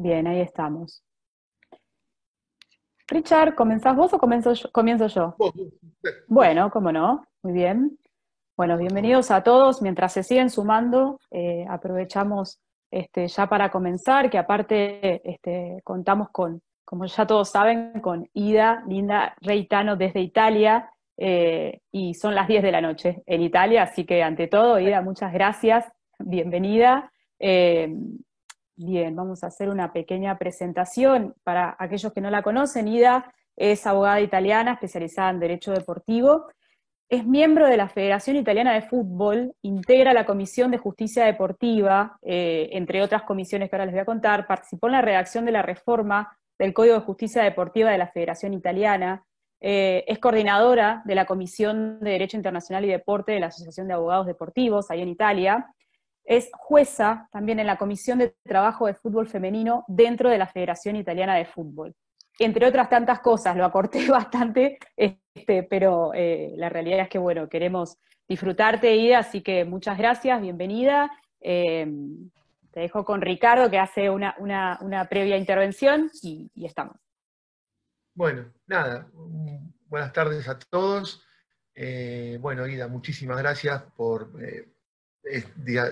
Bien, ahí estamos. Richard, ¿comenzás vos o comienzo yo? Vos, Bueno, cómo no, muy bien. Bueno, por favor. bienvenidos a todos. Mientras se siguen sumando, aprovechamos ya para comenzar, que aparte contamos con, como ya todos saben, con Ida, Linda Reitano desde Italia, y son las 10 de la noche en Italia, así que ante todo, Ida, muchas gracias, bienvenida. Eh, Bien, vamos a hacer una pequeña presentación para aquellos que no la conocen. Ida es abogada italiana especializada en derecho deportivo. Es miembro de la Federación Italiana de Fútbol, integra la Comisión de Justicia Deportiva, entre otras comisiones que ahora les voy a contar. Participó en la redacción de la reforma del Código de Justicia Deportiva de la Federación Italiana. Es coordinadora de la Comisión de Derecho Internacional y Deporte de la Asociación de Abogados Deportivos, ahí en Italia. Es jueza también en la Comisión de Trabajo de Fútbol Femenino dentro de la Federación Italiana de Fútbol. Entre otras tantas cosas, lo acorté bastante, pero la realidad es que, bueno, queremos disfrutarte, Ida, así que muchas gracias, bienvenida. Eh, Te dejo con Ricardo, que hace una previa intervención, y estamos. Bueno, nada, buenas tardes a todos. Bueno, Ida, muchísimas gracias por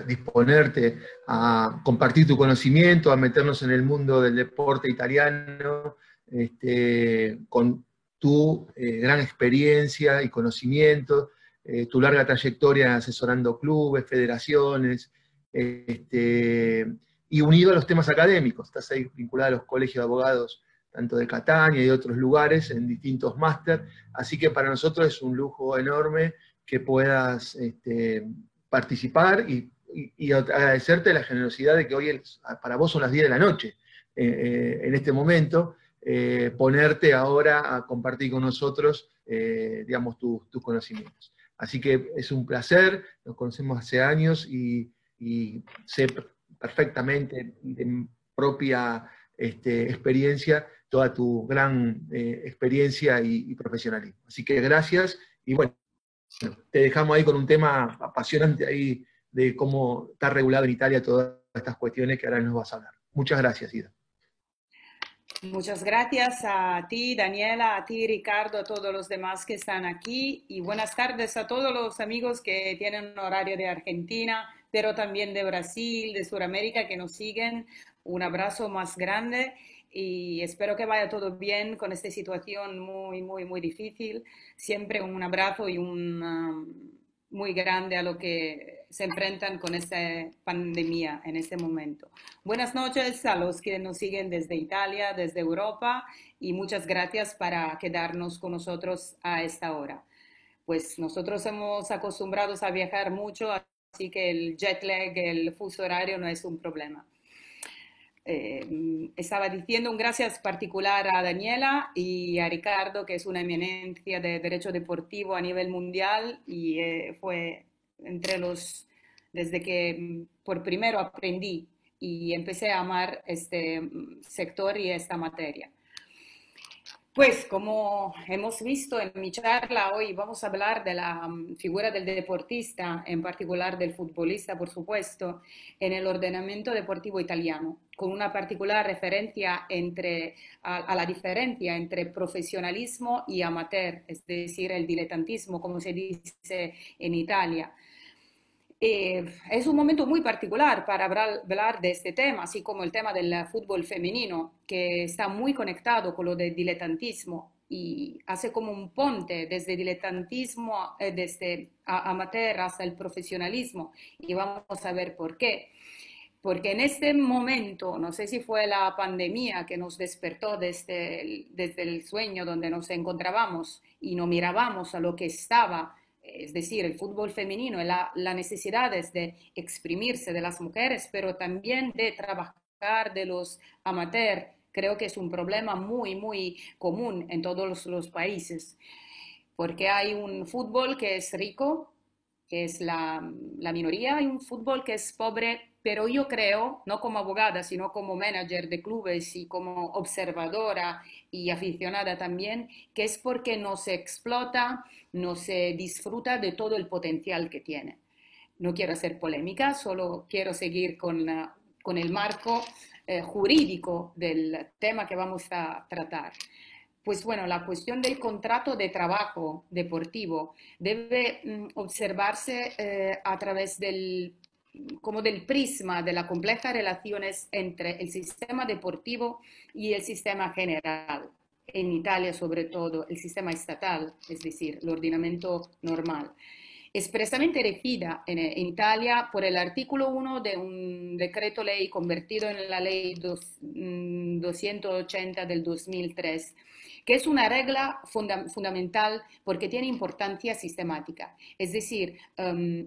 disponerte a compartir tu conocimiento, a meternos en el mundo del deporte italiano, con tu gran experiencia y conocimiento, tu larga trayectoria asesorando clubes, federaciones, y unido a los temas académicos. Estás ahí vinculada a los colegios de abogados tanto de Catania y de otros lugares, en distintos máster. Así que para nosotros es un lujo enorme que puedas participar y agradecerte la generosidad de que hoy para vos son las 10 de la noche, en este momento, ponerte ahora a compartir con nosotros, digamos, tus conocimientos. Así que es un placer, nos conocemos hace años y sé perfectamente de propia experiencia toda tu gran experiencia y profesionalismo. Así que gracias y bueno, te dejamos ahí con un tema apasionante ahí de cómo está regulado en Italia todas estas cuestiones que ahora nos vas a hablar. Muchas gracias, Ida. Muchas gracias a ti, Daniela, a ti, Ricardo, a todos los demás que están aquí y buenas tardes a todos los amigos que tienen un horario de Argentina, pero también de Brasil, de Sudamérica que nos siguen. Un abrazo más grande y espero que vaya todo bien con esta situación muy, muy, muy difícil. Siempre un abrazo y un muy grande a lo que se enfrentan con esta pandemia en este momento. Buenas noches a los que nos siguen desde Italia, desde Europa y muchas gracias para quedarnos con nosotros a esta hora. Pues nosotros hemos acostumbrados a viajar mucho, así que el jet lag, el fuso horario no es un problema. Estaba diciendo un gracias particular a Daniela y a Ricardo, que es una eminencia de derecho deportivo a nivel mundial y fue entre los, desde que por primero aprendí y empecé a amar este sector y esta materia. Pues como hemos visto en mi charla hoy, vamos a hablar de la figura del deportista, en particular del futbolista, por supuesto, en el ordenamiento deportivo italiano, con una particular referencia a la diferencia entre profesionalismo y amateur, es decir, el diletantismo, como se dice en Italia. Es un momento muy particular para hablar de este tema, así como el tema del fútbol femenino, que está muy conectado con lo del diletantismo y hace como un ponte desde diletantismo, desde amateur hasta el profesionalismo. Y vamos a ver por qué. Porque en este momento, no sé si fue la pandemia que nos despertó desde el sueño donde nos encontrábamos y no mirábamos a lo que estaba, es decir, el fútbol femenino, la necesidad es de exprimirse de las mujeres, pero también de trabajar de los amateurs. Creo que es un problema muy, muy común en todos los países, porque hay un fútbol que es rico, que es la minoría, hay un fútbol que es pobre, pero yo creo, no como abogada, sino como manager de clubes y como observadora y aficionada también, que es porque no se explota, no se disfruta de todo el potencial que tiene. No quiero hacer polémica, solo quiero seguir con el marco jurídico del tema que vamos a tratar. Pues bueno, la cuestión del contrato de trabajo deportivo debe observarse a través como del prisma de las complejas relaciones entre el sistema deportivo y el sistema general. En Italia, sobre todo, el sistema estatal, es decir, el ordenamiento normal. Expresamente regida en Italia por el artículo 1 de un decreto ley convertido en la ley 280 del 2003, que es una regla fundamental porque tiene importancia sistemática, es decir,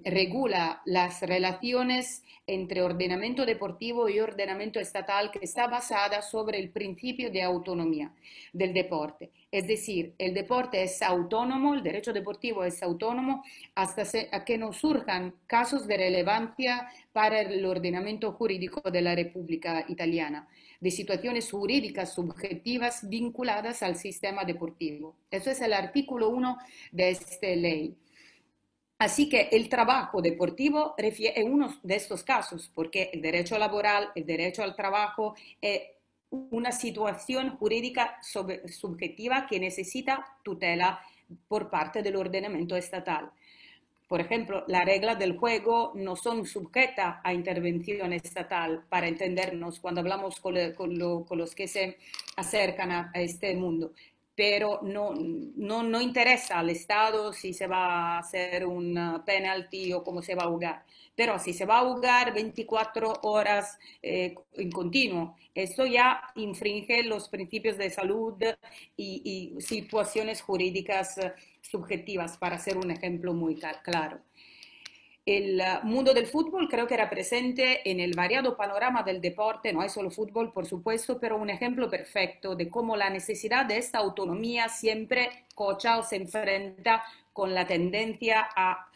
regula las relaciones entre ordenamiento deportivo y ordenamiento estatal que está basada sobre el principio de autonomía del deporte. Es decir, el deporte es autónomo, el derecho deportivo es autónomo hasta que no surjan casos de relevancia para el ordenamiento jurídico de la República Italiana, de situaciones jurídicas subjetivas vinculadas al sistema deportivo. Eso es el artículo 1 de esta ley. Así que el trabajo deportivo es uno de estos casos, porque el derecho laboral, el derecho al trabajo, es una situación jurídica subjetiva que necesita tutela por parte del ordenamiento estatal. Por ejemplo, las reglas del juego no son sujetas a intervención estatal, para entendernos cuando hablamos con los que se acercan a este mundo. Pero no interesa al Estado si se va a hacer un penalti o cómo se va a jugar. Pero si se va a jugar 24 horas en continuo, esto ya infringe los principios de salud y situaciones jurídicas subjetivas, para hacer un ejemplo muy claro. El mundo del fútbol creo que era presente en el variado panorama del deporte, no hay solo fútbol, por supuesto, pero un ejemplo perfecto de cómo la necesidad de esta autonomía siempre cocha o se enfrenta con la tendencia a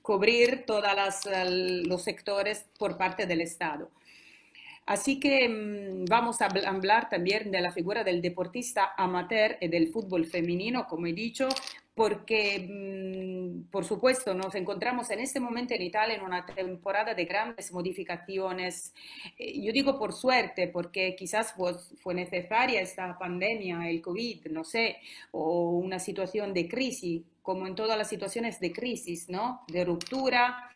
cubrir todos los sectores por parte del Estado. Así que vamos a hablar también de la figura del deportista amateur y del fútbol femenino, como he dicho, porque, por supuesto, nos encontramos en este momento en Italia en una temporada de grandes modificaciones. Yo digo por suerte, porque quizás fue necesaria esta pandemia, el COVID, no sé, o una situación de crisis, como en todas las situaciones de crisis, ¿no? De ruptura.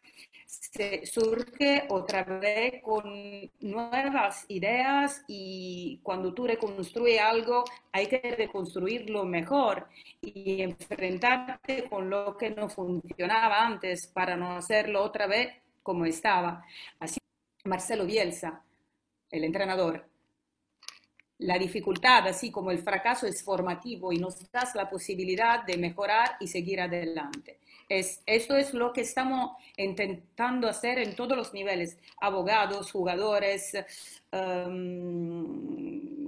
Se surge otra vez con nuevas ideas, y cuando tú reconstruyes algo hay que reconstruirlo mejor y enfrentarte con lo que no funcionaba antes para no hacerlo otra vez como estaba. Así, Marcelo Bielsa, el entrenador, la dificultad, así como el fracaso, es formativo y nos da la posibilidad de mejorar y seguir adelante. Esto es lo que estamos intentando hacer en todos los niveles: abogados, jugadores,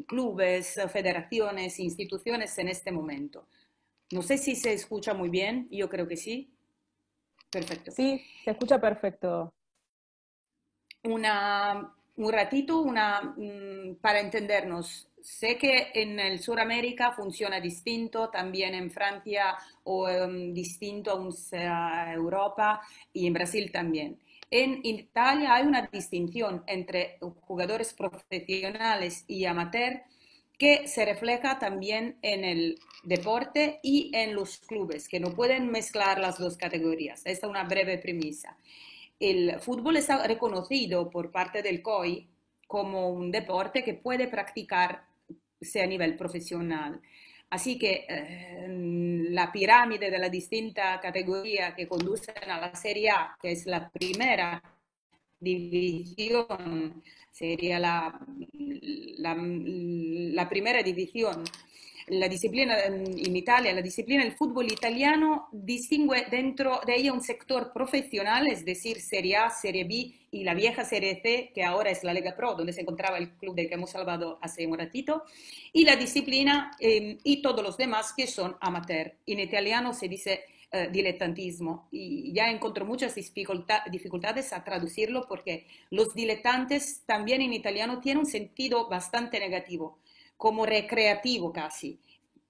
clubes, federaciones, instituciones en este momento. No sé si se escucha muy bien, yo creo que sí. Perfecto. Sí, se escucha perfecto. Un ratito para entendernos. Sé que en el Suramérica funciona distinto, también en Francia o distinto a Europa, y en Brasil también. En Italia hay una distinción entre jugadores profesionales y amateur que se refleja también en el deporte y en los clubes, que no pueden mezclar las dos categorías. Esta es una breve premisa. El fútbol está reconocido por parte del COI como un deporte que puede practicarse a nivel profesional. Así que la pirámide de las distintas categorías que conducen a la Serie A, que es la primera división, sería la primera división. La disciplina en Italia, la disciplina del fútbol italiano distingue dentro de ella un sector profesional, es decir, Serie A, Serie B y la vieja Serie C, que ahora es la Lega Pro, donde se encontraba el club del que hemos hablado hace un ratito, y la disciplina y todos los demás que son amateur. En italiano se dice dilettantismo, y ya encontró muchas dificultades a traducirlo, porque los dilettantes también en italiano tienen un sentido bastante negativo, como recreativo casi,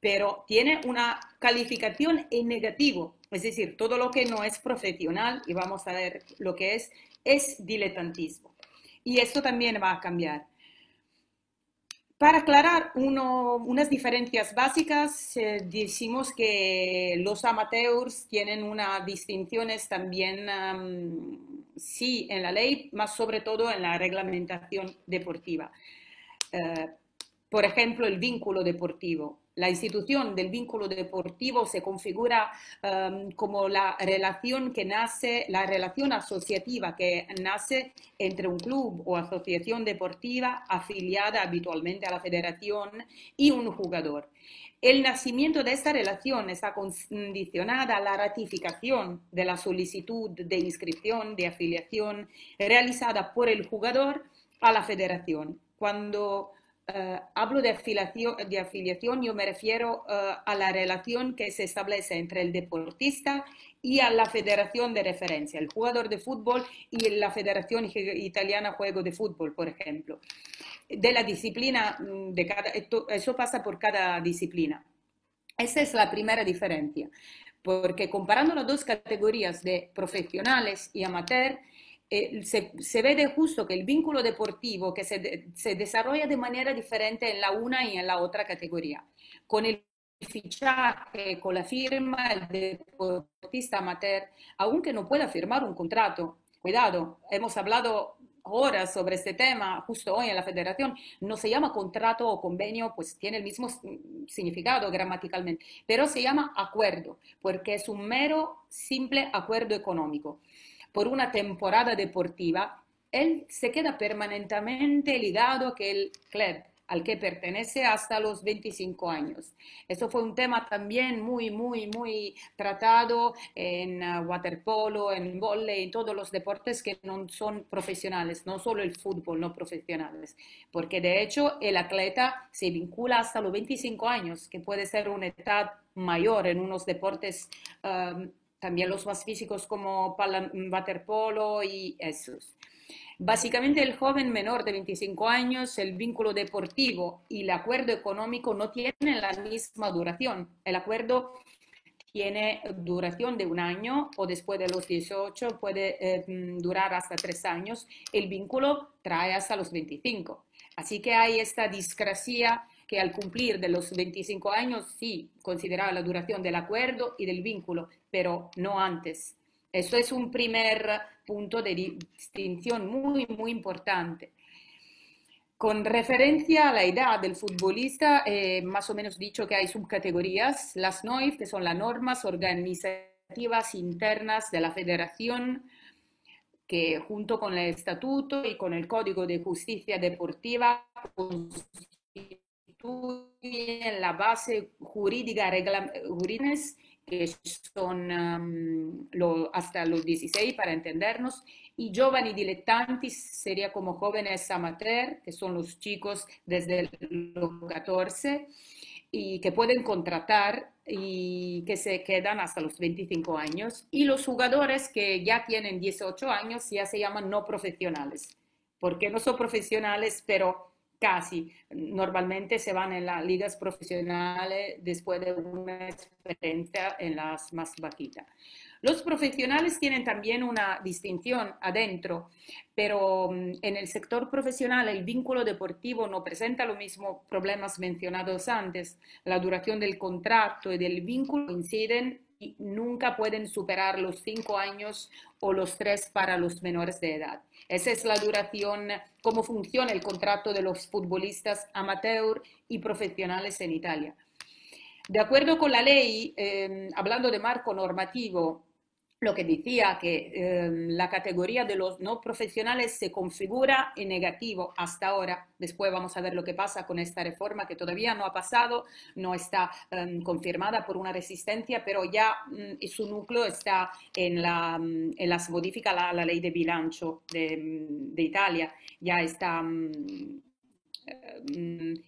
pero tiene una calificación en negativo, Es decir, todo lo que no es profesional, y vamos a ver lo que es diletantismo. Y esto también va a cambiar. Para aclarar unas diferencias básicas, decimos que los amateurs tienen unas distinciones también, sí, en la ley, más sobre todo en la reglamentación deportiva. Por ejemplo, el vínculo deportivo. La institución del vínculo deportivo se configura como la relación que nace, la relación asociativa que nace entre un club o asociación deportiva afiliada habitualmente a la federación y un jugador. El nacimiento de esta relación está condicionada a la ratificación de la solicitud de inscripción, de afiliación realizada por el jugador a la federación. Cuando hablo de afiliación, yo me refiero a la relación que se establece entre el deportista y a la federación de referencia, el jugador de fútbol y la Federación Italiana Juego de Fútbol, por ejemplo. De la disciplina, eso pasa por cada disciplina. Esa es la primera diferencia, porque comparando las dos categorías de profesionales y amateur, se ve de justo que el vínculo deportivo que se desarrolla de manera diferente en la una y en la otra categoría. Con el fichaje, con la firma, el deportista amateur, aunque no pueda firmar un contrato, cuidado, hemos hablado horas sobre este tema justo hoy en la federación, no se llama contrato o convenio, pues tiene el mismo significado gramaticalmente, pero se llama acuerdo, porque es un mero, simple acuerdo económico. Por una temporada deportiva, él se queda permanentemente ligado a aquel club al que pertenece hasta los 25 años. Eso fue un tema también muy tratado en waterpolo, en vóley, en todos los deportes que no son profesionales, no solo el fútbol, no profesionales, porque de hecho el atleta se vincula hasta los 25 años, que puede ser una edad mayor en unos deportes también los más físicos como waterpolo y esos. Básicamente el joven menor de 25 años, el vínculo deportivo y el acuerdo económico no tienen la misma duración. El acuerdo tiene duración de un año o después de los 18 puede durar hasta 3 años. El vínculo trae hasta los 25. Así que hay esta discrasia que al cumplir de los 25 años sí consideraba la duración del acuerdo y del vínculo, pero no antes. Eso es un primer punto de distinción muy importante. Con referencia a la edad del futbolista, más o menos dicho que hay subcategorías, las NOIF, que son las normas organizativas internas de la federación, que junto con el estatuto y con el Código de Justicia Deportiva constituyen la base jurídica jurídicas que son hasta los 16 para entendernos, y giovani dilettanti sería como jóvenes amateur, que son los chicos desde los 14 y que pueden contratar y que se quedan hasta los 25 años, y los jugadores que ya tienen 18 años ya se llaman no profesionales, porque no son profesionales, pero casi. Normalmente se van en las ligas profesionales después de una experiencia en las más bajitas. Los profesionales tienen también una distinción adentro, pero en el sector profesional el vínculo deportivo no presenta los mismos problemas mencionados antes. La duración del contrato y del vínculo coinciden y nunca pueden superar los 5 años o los 3 para los menores de edad. Esa es la duración, cómo funciona el contrato de los futbolistas amateur y profesionales en Italia. De acuerdo con la ley, hablando de marco normativo, lo que decía que la categoría de los no profesionales se configura en negativo hasta ahora. Después vamos a ver lo que pasa con esta reforma que todavía no ha pasado, no está confirmada por una resistencia, pero ya su núcleo está en las modifica la ley de bilancio de Italia, ya está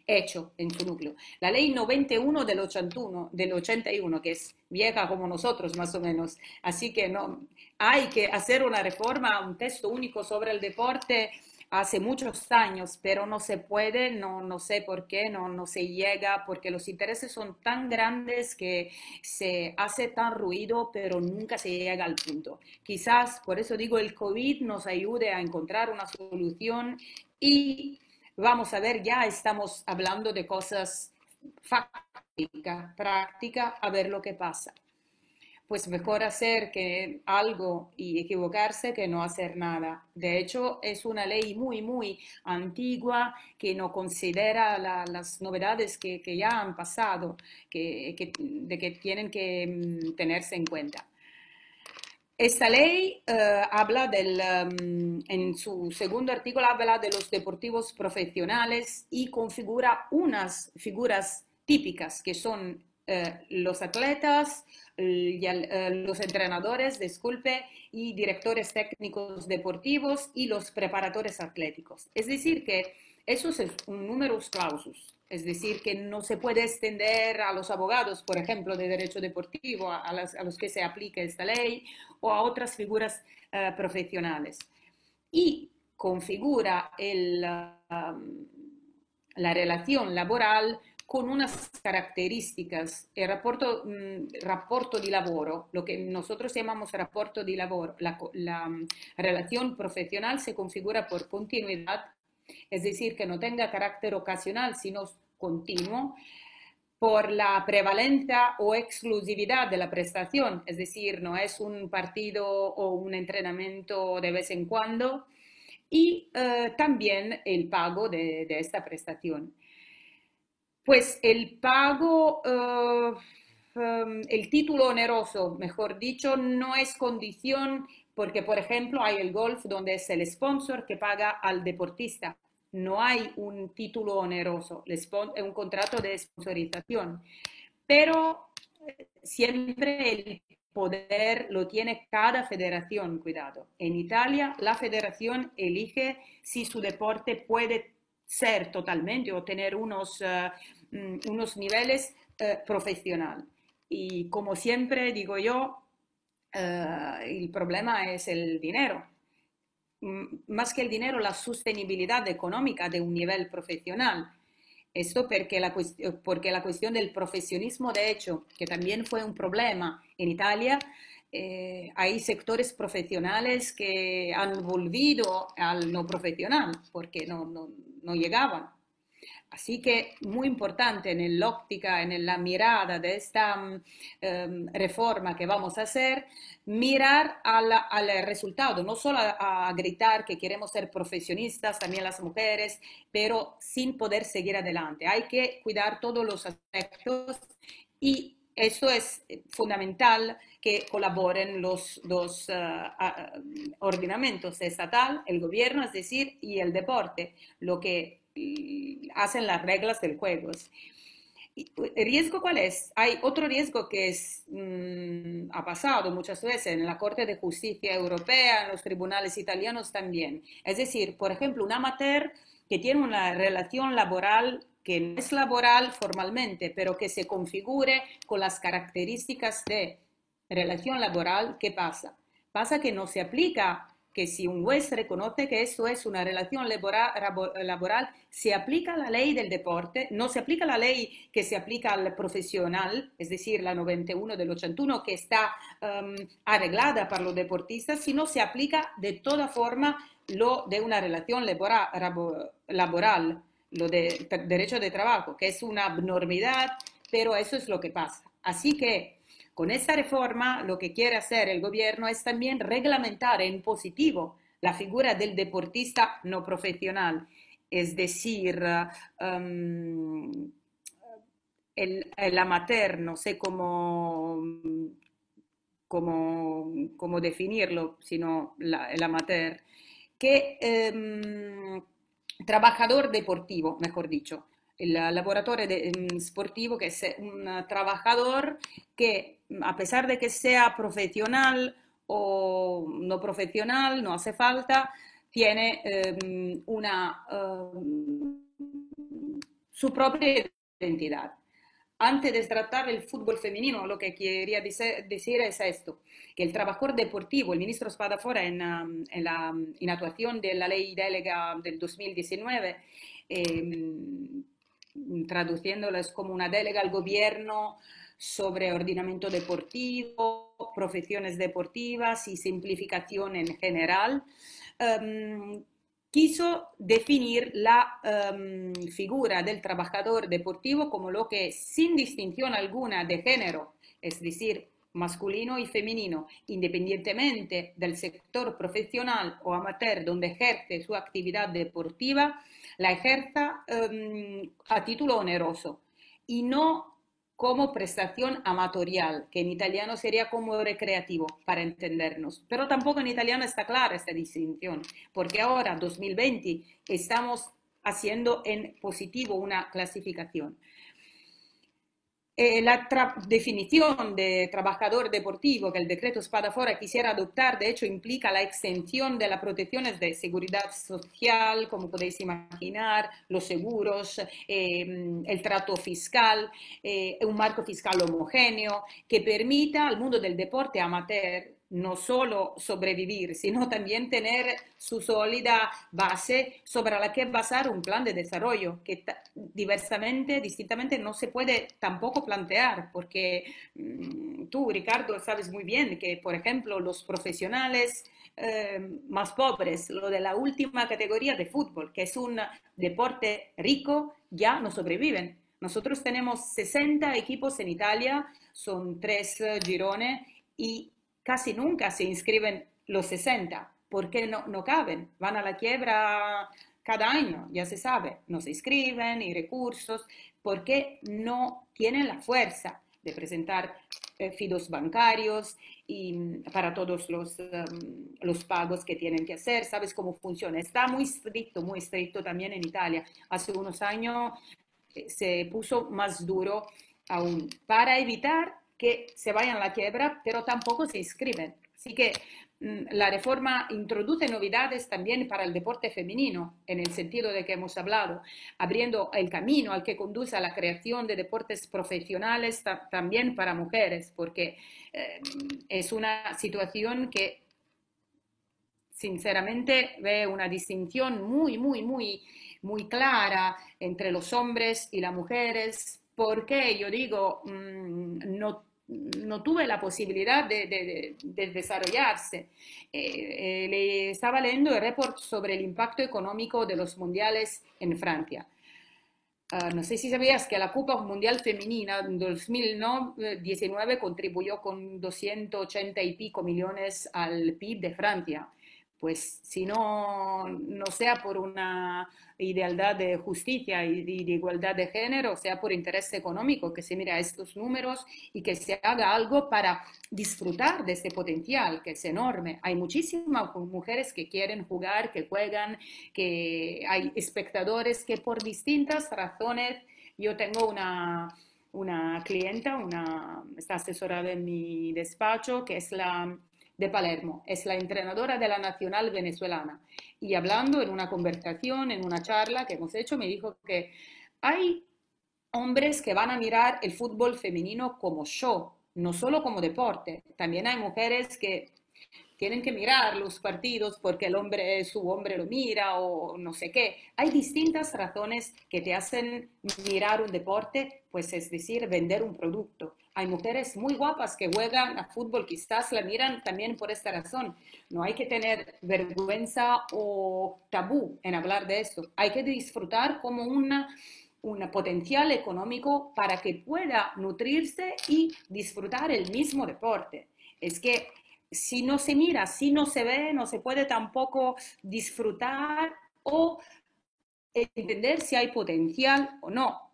hecho en su núcleo. La ley 91 del 81, que es vieja como nosotros más o menos, así que no hay que hacer una reforma, un texto único sobre el deporte hace muchos años, pero no se puede, no sé por qué, no se llega, porque los intereses son tan grandes que se hace tan ruido, pero nunca se llega al punto. Quizás, por eso digo, el COVID nos ayude a encontrar una solución y vamos a ver, ya estamos hablando de cosas fácticas, prácticas, a ver lo que pasa. Pues mejor hacer que algo y equivocarse que no hacer nada. De hecho, es una ley muy antigua que no considera las novedades que ya han pasado, de que tienen que tenerse en cuenta. Esta ley habla en su segundo artículo habla de los deportivos profesionales y configura unas figuras típicas que son los atletas, los entrenadores, disculpe, y directores técnicos deportivos y los preparadores atléticos. Es decir, que eso es un numerus clausus. Es decir, que no se puede extender a los abogados, por ejemplo, de derecho deportivo, a los que se aplique esta ley, o a otras figuras profesionales. Y configura la relación laboral con unas características. El rapporto di lavoro, lo que nosotros llamamos rapporto di lavoro, la relación profesional se configura por continuidad, es decir, que no tenga carácter ocasional, sino continuo, por la prevalencia o exclusividad de la prestación, es decir, no es un partido o un entrenamiento de vez en cuando, y también el pago de esta prestación. Pues el pago, el título oneroso, mejor dicho, no es condición porque, por ejemplo, hay el golf donde es el sponsor que paga al deportista. No hay un título oneroso, es un contrato de sponsorización. Pero siempre el poder lo tiene cada federación, cuidado. En Italia, la federación elige si su deporte puede ser totalmente o tener unos niveles profesional. Y como siempre digo yo, el problema es el dinero. Más que el dinero, la sostenibilidad económica de un nivel profesional. Esto porque la cuestión del profesionismo, de hecho, que también fue un problema en Italia, hay sectores profesionales que han volvido al no profesional porque no llegaban. Así que muy importante en la óptica, en la mirada de esta reforma que vamos a hacer, mirar al resultado, no solo a gritar que queremos ser profesionistas, también las mujeres, pero sin poder seguir adelante. Hay que cuidar todos los aspectos y eso es fundamental que colaboren los dos ordenamientos, estatal, el gobierno, es decir, y el deporte, lo que hacen las reglas del juego. ¿El riesgo cuál es? Hay otro riesgo que ha pasado muchas veces en la Corte de Justicia Europea, en los tribunales italianos también. Es decir, por ejemplo, un amateur que tiene una relación laboral que no es laboral formalmente, pero que se configure con las características de relación laboral, ¿qué pasa? Pasa que no se aplica, que si un juez reconoce que eso es una relación laboral, se aplica la ley del deporte, no se aplica la ley que se aplica al profesional, es decir, la 91 del 81, que está arreglada para los deportistas, sino se aplica de toda forma lo de una relación laboral, lo de derecho de trabajo, que es una abnormidad, pero eso es lo que pasa. Así que con esta reforma lo que quiere hacer el gobierno es también reglamentar en positivo la figura del deportista no profesional, es decir, el amateur, no sé cómo definirlo, sino el amateur, que trabajador deportivo, mejor dicho, el laboratorio sportivo, que es un trabajador que a pesar de que sea profesional o no profesional, no hace falta, tiene su propia identidad. antes de tratar el fútbol femenino, lo que quería decir es esto, que el trabajador deportivo, el ministro Spadafora en actuación de la ley delega del 2019, traduciéndolo es como una delega al gobierno sobre ordenamiento deportivo, profesiones deportivas y simplificación en general, quiso definir la figura del trabajador deportivo como lo que, sin distinción alguna de género, es decir, masculino y femenino, independientemente del sector profesional o amateur donde ejerce su actividad deportiva, la ejerza a título oneroso y no como prestación amatorial, que en italiano sería como recreativo, para entendernos. Pero tampoco en italiano está clara esta distinción, porque ahora, 2020, estamos haciendo en positivo una clasificación. La definición de trabajador deportivo que el decreto Spadafora quisiera adoptar, de hecho, implica la extensión de las protecciones de seguridad social, como podéis imaginar, los seguros, el trato fiscal, un marco fiscal homogéneo que permita al mundo del deporte amateur no solo sobrevivir, sino también tener su sólida base sobre la que basar un plan de desarrollo que distintamente no se puede tampoco plantear, porque tú, Ricardo, sabes muy bien que, por ejemplo, los profesionales más pobres, lo de la última categoría de fútbol, que es un deporte rico, ya no sobreviven. Nosotros tenemos 60 equipos en Italia, son 3 girones, y casi nunca se inscriben los 60, porque no caben, van a la quiebra cada año, ya se sabe, no se inscriben, ni recursos, porque no tienen la fuerza de presentar fidos bancarios y para todos los pagos que tienen que hacer. ¿Sabes cómo funciona? Está muy estricto también en Italia. Hace unos años se puso más duro aún para evitar que se vayan a la quiebra, pero tampoco se inscriben. Así que la reforma introduce novedades también para el deporte femenino, en el sentido de que hemos hablado, abriendo el camino al que conduce a la creación de deportes profesionales también para mujeres, porque es una situación que sinceramente ve una distinción muy clara entre los hombres y las mujeres, porque yo digo, no tuve la posibilidad de desarrollarse. Le estaba leyendo el report sobre el impacto económico de los mundiales en Francia. No sé si sabías que la Copa Mundial Femenina en 2019 contribuyó con 280 y pico millones al PIB de Francia. Pues si no sea por una idealidad de justicia y de igualdad de género, sea por interés económico, que se mire a estos números y que se haga algo para disfrutar de este potencial, que es enorme. Hay muchísimas mujeres que quieren jugar, que juegan, que hay espectadores que por distintas razones, yo tengo una clienta, está asesorada en mi despacho, que es de Palermo, es la entrenadora de la nacional venezolana. Y hablando en una conversación, en una charla que hemos hecho, me dijo que hay hombres que van a mirar el fútbol femenino como show, no solo como deporte. También hay mujeres que tienen que mirar los partidos porque su hombre lo mira o no sé qué. Hay distintas razones que te hacen mirar un deporte, pues es decir, vender un producto. Hay mujeres muy guapas que juegan a fútbol, quizás la miran también por esta razón. No hay que tener vergüenza o tabú en hablar de esto. Hay que disfrutar como un potencial económico para que pueda nutrirse y disfrutar el mismo deporte. Es que si no se mira, si no se ve, no se puede tampoco disfrutar o entender si hay potencial o no.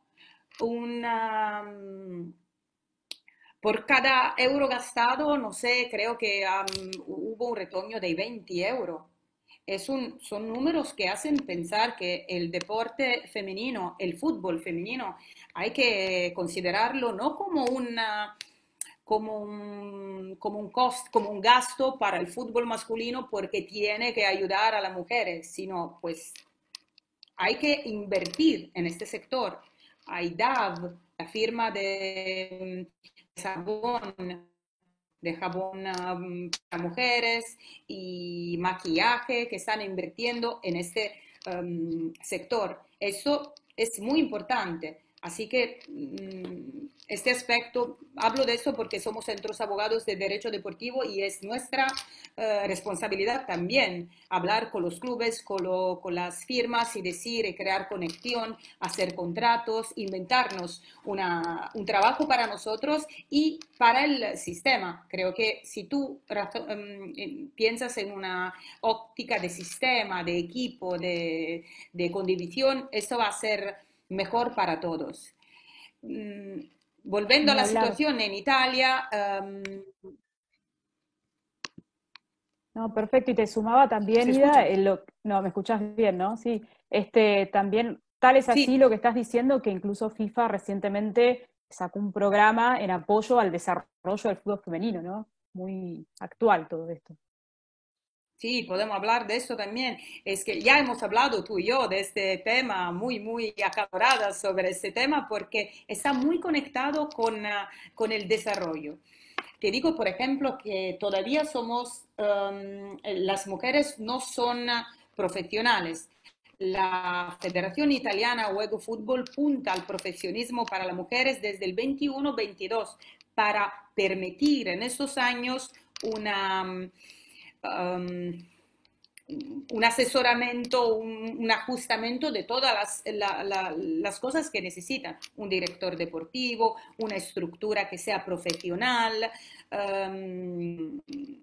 Por cada euro gastado, no sé, creo que hubo un retorno de 20 euros. Son números que hacen pensar que el deporte femenino, el fútbol femenino, hay que considerarlo no como un gasto para el fútbol masculino porque tiene que ayudar a las mujeres, sino pues hay que invertir en este sector. Hay DAV, la firma de jabón para mujeres y maquillaje que están invirtiendo en este sector. Eso es muy importante. Así que este aspecto, hablo de eso porque somos centros abogados de derecho deportivo y es nuestra responsabilidad también hablar con los clubes, con las firmas y decir y crear conexión, hacer contratos, inventarnos un trabajo para nosotros y para el sistema. Creo que si tú piensas en una óptica de sistema, de equipo, de condivisión, eso va a ser mejor para todos. Volviendo a Ni la hablar. situación en Italia, No, perfecto. Y te sumaba también, ¿se Ida, escucha? no, me escuchás bien, ¿no? Sí. También, tal es así Sí, lo que estás diciendo, que incluso FIFA recientemente sacó un programa en apoyo al desarrollo del fútbol femenino, ¿no? Muy actual todo esto. sí, podemos hablar de eso también. Es que ya hemos hablado tú y yo de este tema, muy, muy acaloradas sobre este tema, porque está muy conectado con el desarrollo. Te digo, por ejemplo, que todavía las mujeres no son profesionales. La Federación Italiana Juego Fútbol punta al profesionismo para las mujeres desde el 21-22 para permitir en estos años um, un asesoramiento, un ajustamiento de todas las cosas que necesitan. Un director deportivo, una estructura que sea profesional,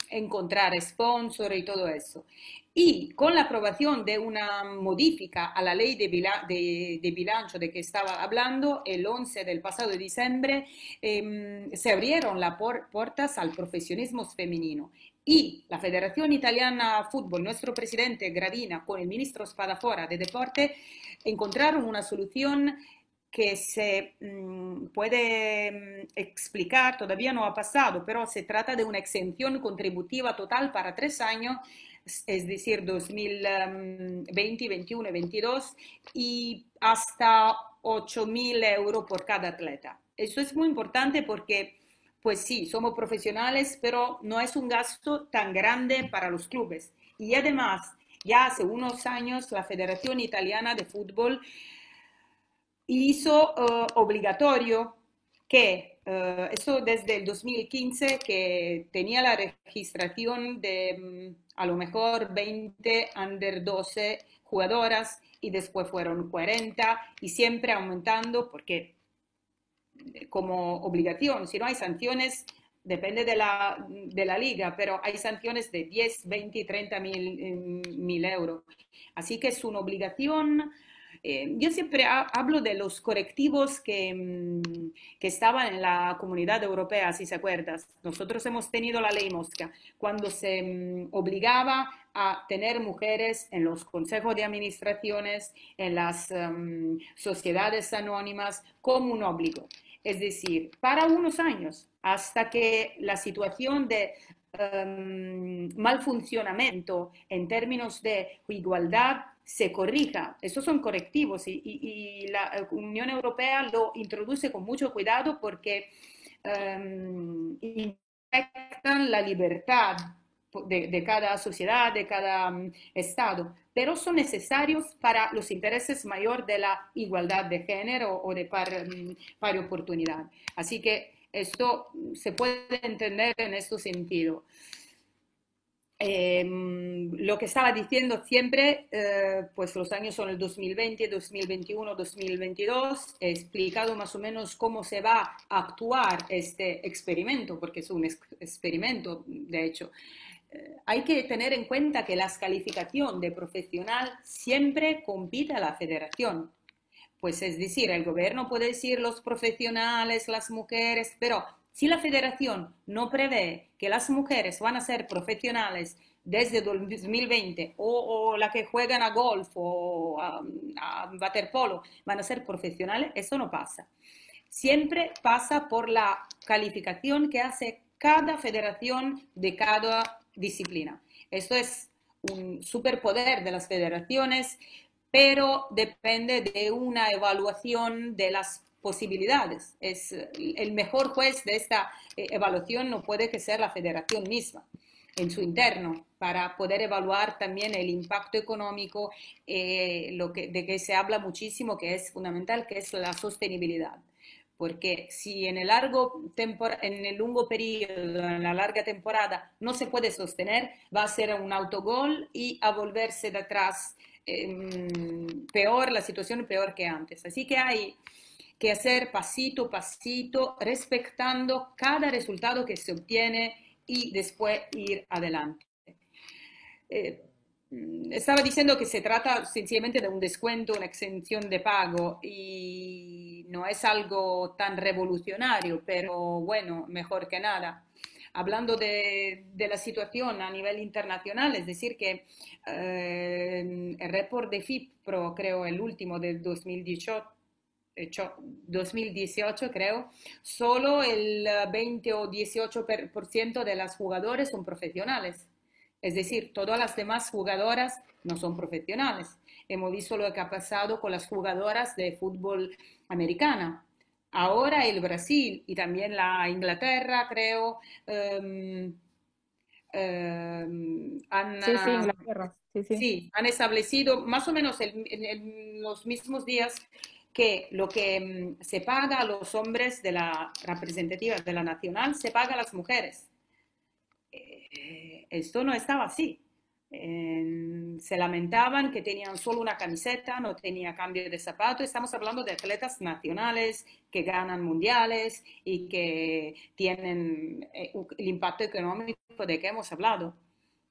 encontrar sponsor y todo eso. Y con la aprobación de una modifica a la ley de bilancio de que estaba hablando, el 11 del pasado diciembre, se abrieron las puertas al profesionismo femenino. Y la Federación Italiana Fútbol, nuestro presidente Gravina, con el ministro Spadafora de Deporte, encontraron una solución que se puede explicar, todavía no ha pasado, pero se trata de una exención contributiva total para 3 años, es decir, 2020, 21 y 22, y hasta 8.000 euros por cada atleta. Eso es muy importante porque pues sí, somos profesionales, pero no es un gasto tan grande para los clubes. Y además, ya hace unos años la Federación Italiana de Fútbol hizo obligatorio que, eso desde el 2015, que tenía la registración de a lo mejor 20 under 12 jugadoras y después fueron 40 y siempre aumentando porque como obligación. Si no hay sanciones, depende de la liga, pero hay sanciones de 10, 20 y 30 mil euros. Así que es una obligación. Yo siempre hablo de los correctivos que estaban en la Comunidad Europea, si se acuerdas. Nosotros hemos tenido la ley Mosca, cuando se obligaba a tener mujeres en los consejos de administraciones, en las sociedades anónimas, como un obligo. Es decir, para unos años, hasta que la situación de mal funcionamiento en términos de igualdad se corrija. Estos son correctivos y la Unión Europea lo introduce con mucho cuidado porque afectan la libertad de cada sociedad, de cada Estado, pero son necesarios para los intereses mayores de la igualdad de género o de par oportunidad. Así que esto se puede entender en este sentido. Lo que estaba diciendo siempre, pues los años son el 2020, 2021, 2022, he explicado más o menos cómo se va a actuar este experimento, porque es un experimento, de hecho. Hay que tener en cuenta que la calificación de profesional siempre compite a la federación. Pues es decir, el gobierno puede decir los profesionales, las mujeres, pero si la federación no prevé que las mujeres van a ser profesionales desde 2020 o la que juegan a golf o a waterpolo van a ser profesionales, eso no pasa. Siempre pasa por la calificación que hace cada federación de cada disciplina. Esto es un superpoder de las federaciones, pero depende de una evaluación de las posibilidades. El mejor juez de esta evaluación no puede que ser la federación misma en su interno, para poder evaluar también el impacto económico, de que se habla muchísimo, que es fundamental, que es la sostenibilidad. Porque si en el largo periodo, en la larga temporada, no se puede sostener, va a ser un autogol y a volverse de atrás peor, la situación peor que antes. Así que hay que hacer pasito a pasito, respetando cada resultado que se obtiene y después ir adelante. Estaba diciendo que se trata sencillamente de un descuento, una exención de pago y no es algo tan revolucionario, pero bueno, mejor que nada. Hablando de la situación a nivel internacional, es decir, que el report de FIPRO, creo el último del 2018, creo, solo el 20 o 18% de las jugadoras son profesionales. Es decir, todas las demás jugadoras no son profesionales. Hemos visto lo que ha pasado con las jugadoras de fútbol americana. Ahora el Brasil y también la Inglaterra, creo, Sí, sí, Inglaterra. Sí, sí. sí, han establecido más o menos en los mismos días que lo que se paga a los hombres de la representativa de la nacional se paga a las mujeres. Esto no estaba así. Se lamentaban que tenían solo una camiseta, no tenía cambio de zapato. Estamos hablando de atletas nacionales que ganan mundiales y que tienen el impacto económico de que hemos hablado.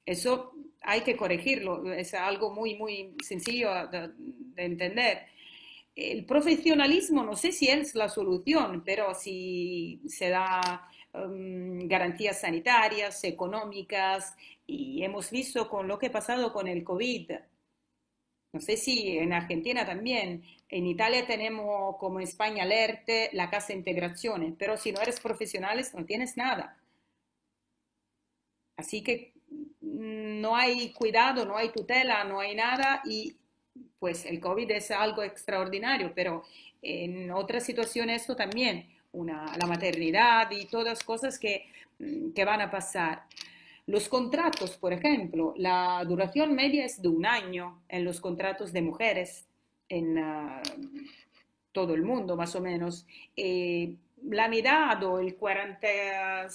Eso hay que corregirlo, es algo muy, muy sencillo de entender. El profesionalismo no sé si es la solución, pero si se da garantías sanitarias, económicas, y hemos visto con lo que ha pasado con el COVID. No sé si en Argentina también. En Italia tenemos como en España Alerte, la Casa Integraciones, pero si no eres profesional no tienes nada. Así que no hay cuidado, no hay tutela, no hay nada y pues el COVID es algo extraordinario, pero en otras situaciones esto también, la maternidad y todas cosas que van a pasar. Los contratos, por ejemplo, la duración media es de 1 año en los contratos de mujeres en todo el mundo, más o menos. La mitad o el 40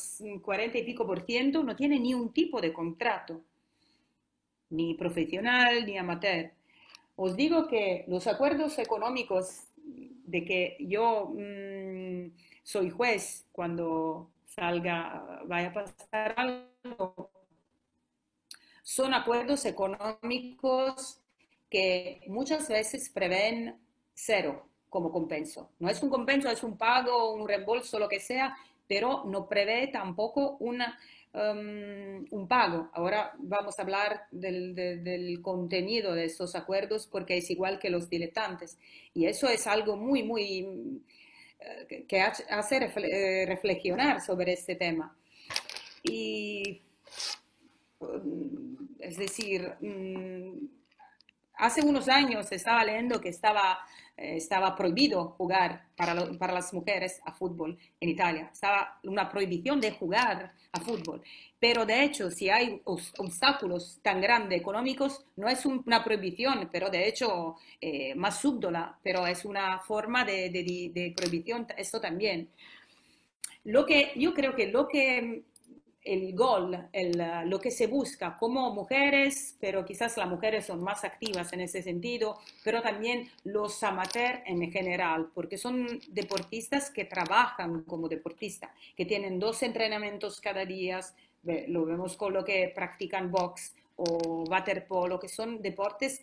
y pico por ciento no tiene ni un tipo de contrato, ni profesional ni amateur. Os digo que los acuerdos económicos de que yo soy juez cuando vaya a pasar algo, son acuerdos económicos que muchas veces prevén cero como compenso. No es un compenso, es un pago, un reembolso, lo que sea, pero no prevé tampoco un pago. Ahora vamos a hablar del contenido de estos acuerdos porque es igual que los diletantes. Y eso es algo muy, muy que hace reflexionar sobre este tema. Y es decir, hace unos años estaba leyendo que estaba prohibido jugar para las mujeres a fútbol en Italia. Estaba una prohibición de jugar a fútbol. Pero de hecho, si hay obstáculos tan grandes económicos, no es una prohibición, pero de hecho más súbdola, pero es una forma de prohibición, esto también. Yo creo que el gol, lo que se busca como mujeres, pero quizás las mujeres son más activas en ese sentido, pero también los amateurs en general, porque son deportistas que trabajan como deportistas, que tienen 2 entrenamientos cada día, lo vemos con lo que practican box o waterpolo, que son deportes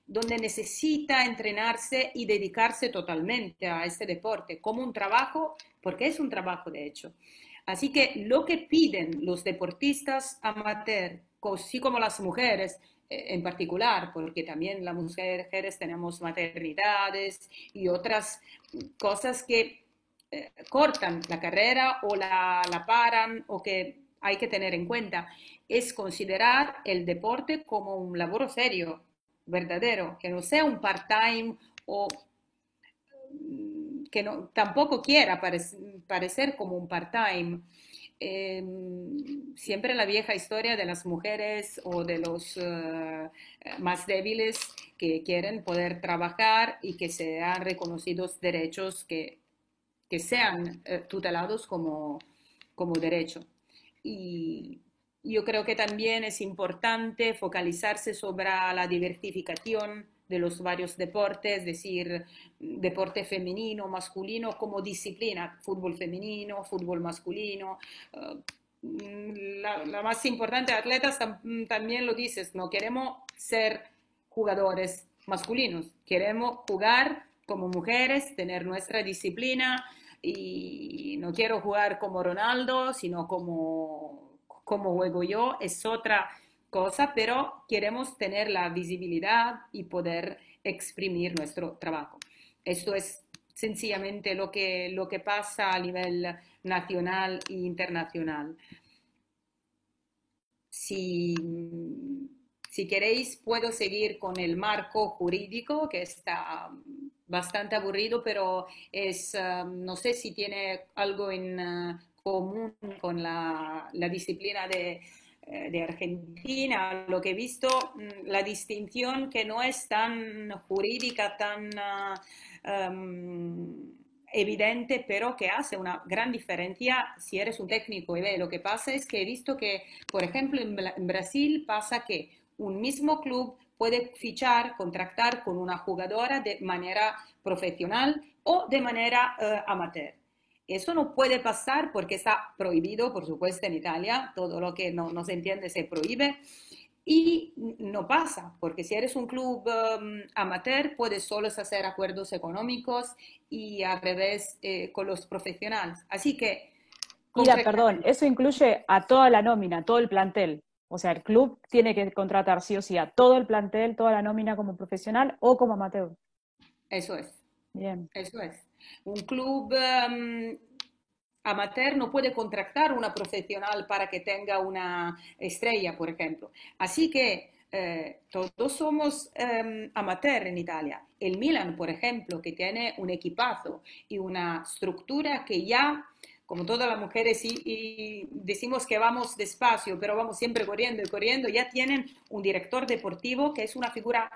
donde necesita entrenarse y dedicarse totalmente a este deporte como un trabajo, porque es un trabajo de hecho. Así que lo que piden los deportistas amateur, así como las mujeres en particular, porque también las mujeres tenemos maternidades y otras cosas que cortan la carrera o la paran o que hay que tener en cuenta, es considerar el deporte como un laboro serio, verdadero, que no sea un part-time o que no, tampoco quiera parecer como un part-time. Siempre la vieja historia de las mujeres o de los más débiles que quieren poder trabajar y que sean reconocidos derechos que sean tutelados como derecho. Y yo creo que también es importante focalizarse sobre la diversificación de los varios deportes, es decir, deporte femenino, masculino como disciplina, fútbol femenino, fútbol masculino. La más importante, atletas también lo dices, no queremos ser jugadores masculinos, queremos jugar como mujeres, tener nuestra disciplina y no quiero jugar como Ronaldo, sino como juego yo, es otra cosa, pero queremos tener la visibilidad y poder exprimir nuestro trabajo. Esto es sencillamente lo que pasa a nivel nacional e internacional. Si, si queréis, puedo seguir con el marco jurídico, que está bastante aburrido, pero es, no sé si tiene algo en común con la disciplina de Argentina. Lo que he visto, la distinción que no es tan jurídica, tan evidente, pero que hace una gran diferencia si eres un técnico. Y ve, lo que pasa es que he visto que, por ejemplo, en Brasil pasa que un mismo club puede fichar, contratar con una jugadora de manera profesional o de manera amateur. Eso no puede pasar porque está prohibido, por supuesto, en Italia. Todo lo que no se entiende se prohíbe. Y no pasa, porque si eres un club amateur, puedes solo hacer acuerdos económicos y al revés con los profesionales. Así que, Mira, perdón, concretamente, eso incluye a toda la nómina, todo el plantel. O sea, el club tiene que contratar sí o sí a todo el plantel, toda la nómina como profesional o como amateur. eso es. Bien. Eso es. Un club amateur no puede contratar una profesional para que tenga una estrella, por ejemplo. Así que todos somos amateur en Italia. El Milan, por ejemplo, que tiene un equipazo y una estructura que ya, como todas las mujeres, y decimos que vamos despacio, pero vamos siempre corriendo y corriendo, ya tienen un director deportivo que es una figura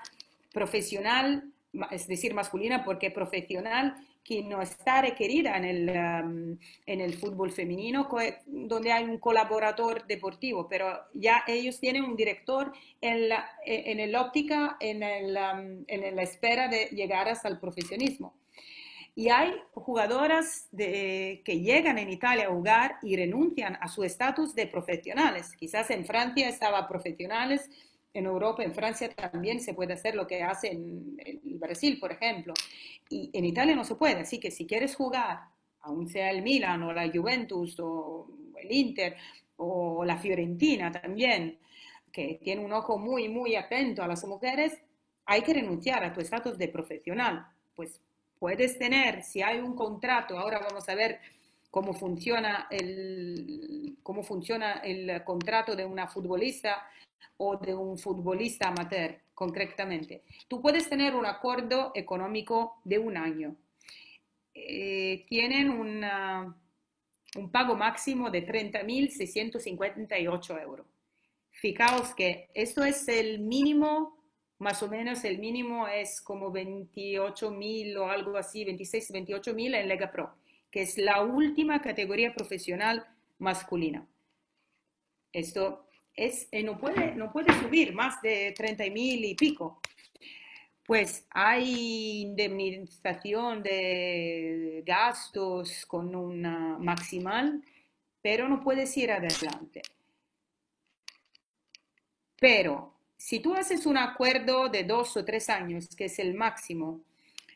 profesional, es decir, masculina, porque profesional, que no está requerida en el fútbol femenino, donde hay un colaborador deportivo, pero ya ellos tienen un director en el óptica, en la espera de llegar hasta el profesionismo. Y hay jugadoras que llegan en Italia a jugar y renuncian a su estatus de profesionales. Quizás en Francia estaba profesionales, en Europa, en Francia también se puede hacer lo que hace en el Brasil, por ejemplo. Y en Italia no se puede. Así que si quieres jugar, aun sea el Milan o la Juventus o el Inter o la Fiorentina también, que tiene un ojo muy, muy atento a las mujeres, hay que renunciar a tu estatus de profesional. Pues puedes tener, si hay un contrato, ahora vamos a ver cómo funciona el contrato de una futbolista o de un futbolista amateur, concretamente. Tú puedes tener un acuerdo económico de un año. Tienen un pago máximo de 30.658 euros. Fijaos que esto es el mínimo, más o menos el mínimo es como 28.000 o algo así, 26, 28.000 en Lega Pro, que es la última categoría profesional masculina. Esto es, no puede subir más de 30.000 y pico. Pues hay indemnización de gastos con una maximal, pero no puedes ir adelante. Pero si tú haces un acuerdo de 2 o 3 años, que es el máximo,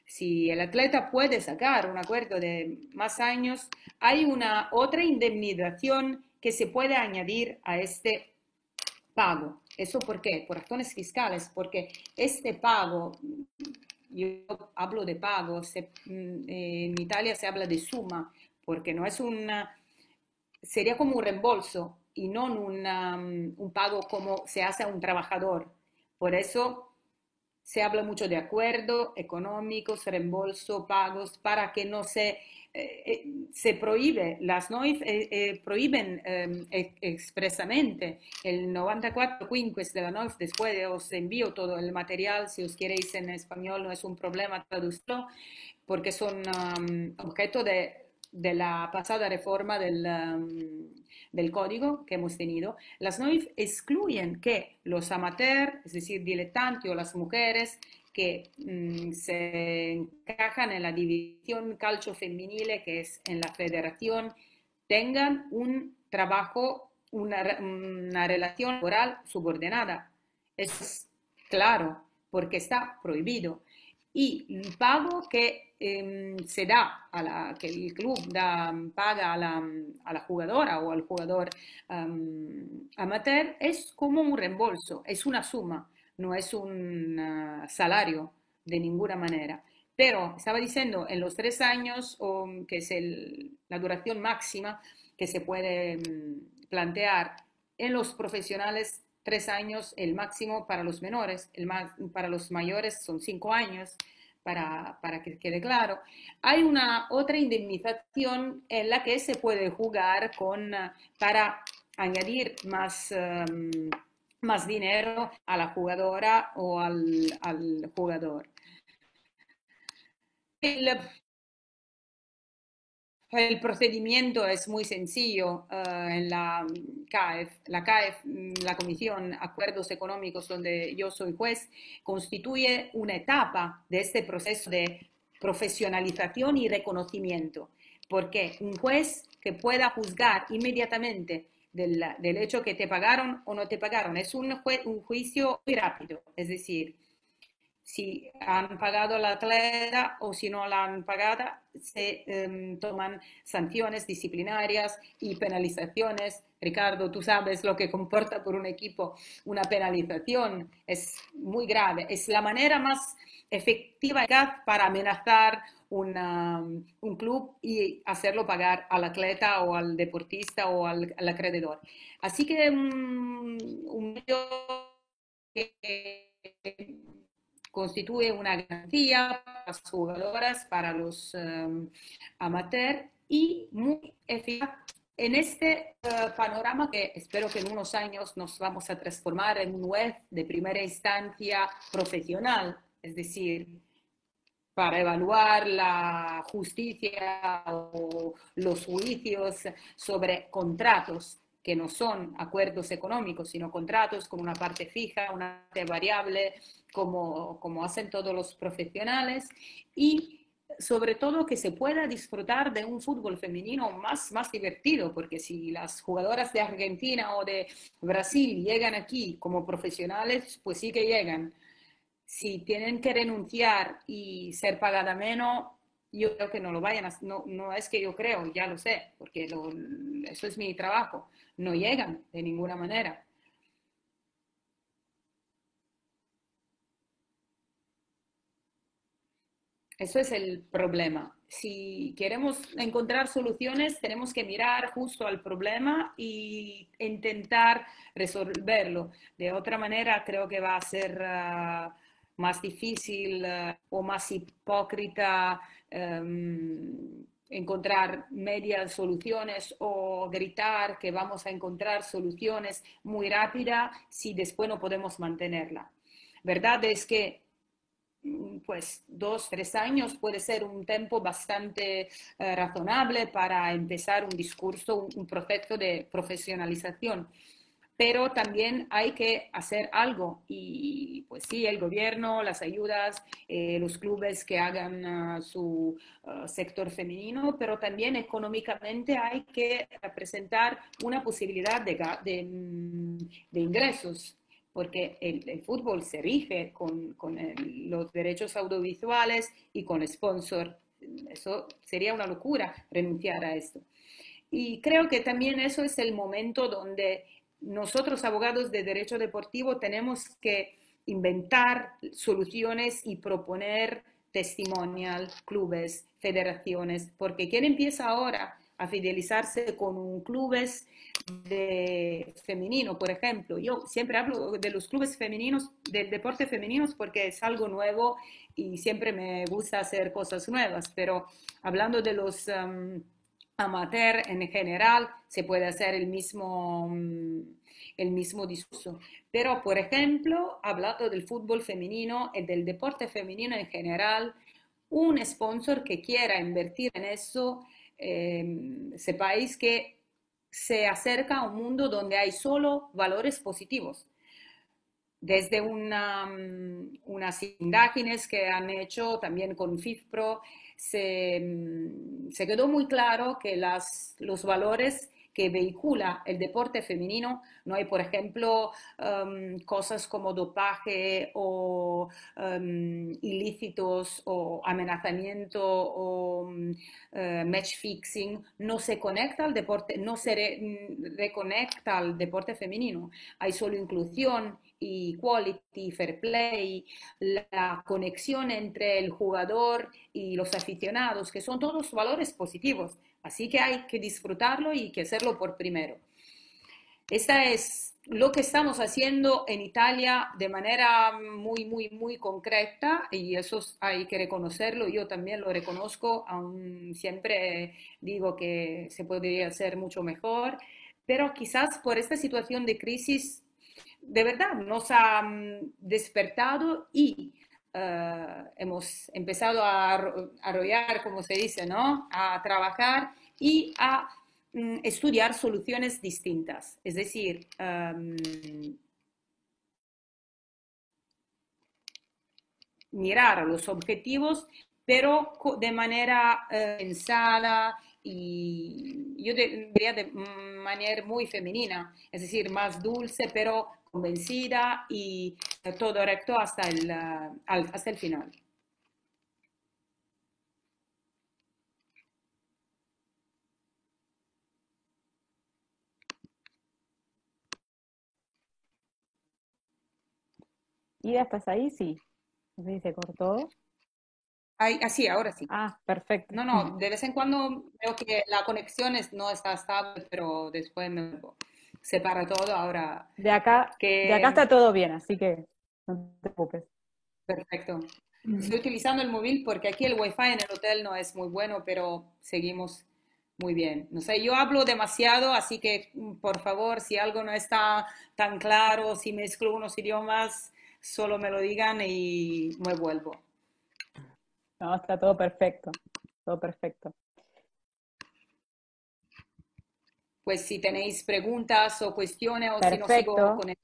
si el atleta puede sacar un acuerdo de más años, hay una otra indemnización que se puede añadir a este pago. ¿Eso por qué? Por razones fiscales, porque este pago, yo hablo de pago, en Italia se habla de suma, porque no es una, sería como un reembolso y no un pago como se hace a un trabajador. Por eso se habla mucho de acuerdos económicos, reembolso, pagos, para que no se prohíbe, las NOIF prohíben expresamente el 94 quinques de la NOIF. Después os envío todo el material, si os queréis en español, no es un problema traducirlo, porque son objeto de la pasada reforma del código que hemos tenido. Las NOIF excluyen que los amateurs, es decir, dilettantes o las mujeres que se encajan en la división calcio femenile, que es en la federación, tengan un trabajo, una relación laboral subordinada. Es claro, porque está prohibido. Y el pago que se da, que el club paga a la jugadora o al jugador amateur, es como un reembolso, es una suma, no es un salario de ninguna manera. Pero estaba diciendo, en los 3 años, que es la duración máxima que se puede plantear en los profesionales, 3 años el máximo para los menores, para los mayores son 5 años, para que quede claro. Hay una otra indemnización en la que se puede jugar para añadir más dinero a la jugadora o al jugador. El procedimiento es muy sencillo en la CAEF. La CAEF, la Comisión Acuerdos Económicos, donde yo soy juez, constituye una etapa de este proceso de profesionalización y reconocimiento, porque un juez que pueda juzgar inmediatamente del hecho que te pagaron o no te pagaron es un juicio muy rápido, es decir, si han pagado la atleta o si no la han pagado, se toman sanciones disciplinarias y penalizaciones. Ricardo, tú sabes lo que comporta por un equipo una penalización, es muy grave. Es la manera más efectiva para amenazar un club y hacerlo pagar al atleta o al deportista o al acreedor. Así que un medio que constituye una garantía para las jugadoras, para los amateurs y muy eficaz en este panorama que espero que en unos años nos vamos a transformar en un juez de primera instancia profesional, es decir, para evaluar la justicia o los juicios sobre contratos que no son acuerdos económicos, sino contratos con una parte fija, una parte variable, como hacen todos los profesionales, y sobre todo que se pueda disfrutar de un fútbol femenino más divertido, porque si las jugadoras de Argentina o de Brasil llegan aquí como profesionales, pues sí que llegan. Si tienen que renunciar y ser pagada menos, yo creo que no lo vayan a, no es que yo creo, ya lo sé, porque eso es mi trabajo, no llegan de ninguna manera. Eso es el problema. Si queremos encontrar soluciones, tenemos que mirar justo al problema e intentar resolverlo. De otra manera, creo que va a ser más difícil o más hipócrita encontrar medias soluciones o gritar que vamos a encontrar soluciones muy rápidas si después no podemos mantenerla. Verdad es que pues 2, 3 años puede ser un tiempo bastante razonable para empezar un discurso, un proceso de profesionalización. Pero también hay que hacer algo y pues sí, el gobierno, las ayudas, los clubes que hagan su sector femenino, pero también económicamente hay que presentar una posibilidad de ingresos, porque el fútbol se rige con los derechos audiovisuales y con sponsor. Eso sería una locura renunciar a esto. Y creo que también eso es el momento donde nosotros, abogados de derecho deportivo, tenemos que inventar soluciones y proponer testimonial, clubes, federaciones, porque ¿quién empieza ahora a fidelizarse con un clubes de femenino, por ejemplo. Yo siempre hablo de los clubes femeninos, del deporte femeninos, porque es algo nuevo y siempre me gusta hacer cosas nuevas, pero hablando de los amateur en general, se puede hacer el mismo discurso. Pero, por ejemplo, hablando del fútbol femenino y del deporte femenino en general, un sponsor que quiera invertir en eso, sepáis que se acerca a un mundo donde hay solo valores positivos. Desde unas imágenes que han hecho también con FIFPro, se quedó muy claro que los valores que vehicula el deporte femenino, no hay, por ejemplo, cosas como dopaje o ilícitos o amenazamiento o match fixing, no se conecta al deporte, no se reconecta al deporte femenino. Hay solo inclusión, equality, fair play, la conexión entre el jugador y los aficionados, que son todos valores positivos. Así que hay que disfrutarlo y que hacerlo por primero. Esta es lo que estamos haciendo en Italia de manera muy concreta y eso hay que reconocerlo. Yo también lo reconozco, aún siempre digo que se podría hacer mucho mejor, pero quizás por esta situación de crisis de verdad nos ha despertado y hemos empezado a arrollar, como se dice, ¿no? A trabajar y a estudiar soluciones distintas. Es decir, mirar los objetivos, pero de manera pensada y yo diría de manera muy femenina, es decir, más dulce, pero convencida y todo recto hasta el final. Ida, ¿estás ahí? Sí. No sé si se cortó. Así, ahora sí. Ah, perfecto. No, de vez en cuando veo que la conexión no está estable, pero después me separa todo. Ahora De acá que está todo bien, así que no te preocupes. perfecto. Estoy utilizando el móvil porque aquí el wifi en el hotel no es muy bueno, pero seguimos muy bien. No sé, yo hablo demasiado, así que por favor, si algo no está tan claro, si mezclo unos idiomas, solo me lo digan y me vuelvo. No, está todo perfecto. Todo perfecto. Pues si tenéis preguntas o cuestiones o si no sigo Perfecto. con el...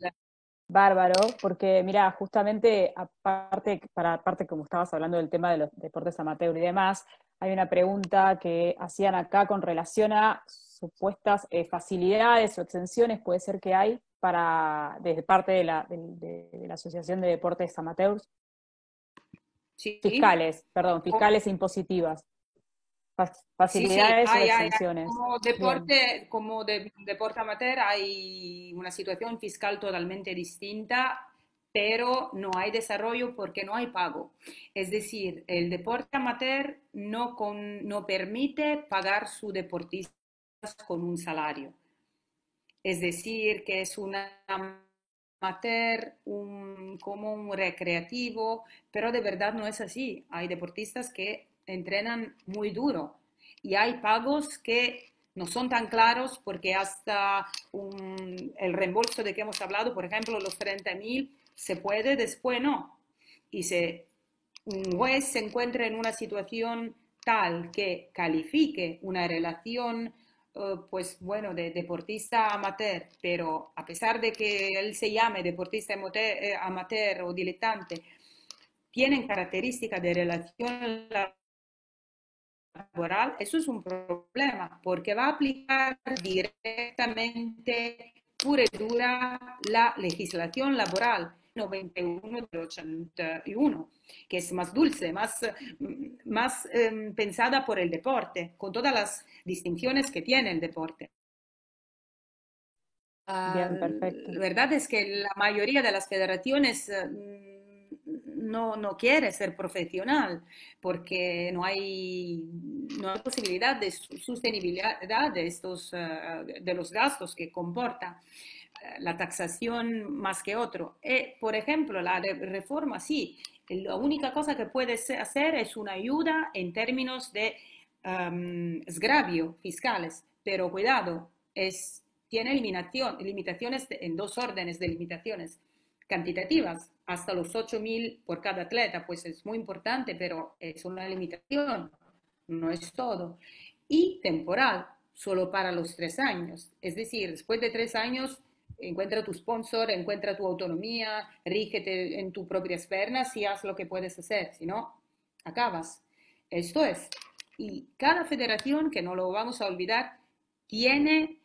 Bárbaro, porque mira, justamente aparte como estabas hablando del tema de los deportes amateur y demás, hay una pregunta que hacían acá con relación a supuestas facilidades o exenciones, puede ser que hay desde parte de la Asociación de Deportes Amateurs, Sí, fiscales e impositivas, sí, facilidades o hay. exenciones. Bien. Como deporte amateur hay una situación fiscal totalmente distinta, pero no hay desarrollo porque no hay pago. Es decir, el deporte amateur no permite pagar sus deportistas con un salario. Es decir, que es un amateur, como un recreativo, pero de verdad no es así. Hay deportistas que entrenan muy duro y hay pagos que no son tan claros porque hasta el reembolso de que hemos hablado, por ejemplo, los 30.000, se puede, después no. Y si un juez se encuentra en una situación tal que califique una relación pues bueno, de deportista amateur, pero a pesar de que él se llame deportista amateur o diletante, tienen características de relación laboral, eso es un problema, porque va a aplicar directamente, pura y dura, la legislación laboral 91 del 81, que es más dulce, más pensada por el deporte, con todas las distinciones que tiene el deporte. Bien, perfecto. La verdad es que la mayoría de las federaciones no quiere ser profesional porque no hay posibilidad de sostenibilidad de de los gastos que comporta la taxación más que otro. Por ejemplo, la reforma sí, la única cosa que puede hacer es una ayuda en términos de agravio fiscales, pero cuidado, tiene limitaciones en dos órdenes de limitaciones cantitativas, hasta los 8.000 por cada atleta, pues es muy importante, pero es una limitación, no es todo. Y temporal, solo para los 3 años. Es decir, después de 3 años, encuentra tu sponsor, encuentra tu autonomía, rígete en tus propias pernas y haz lo que puedes hacer, si no, acabas. Esto es. Y cada federación, que no lo vamos a olvidar, tiene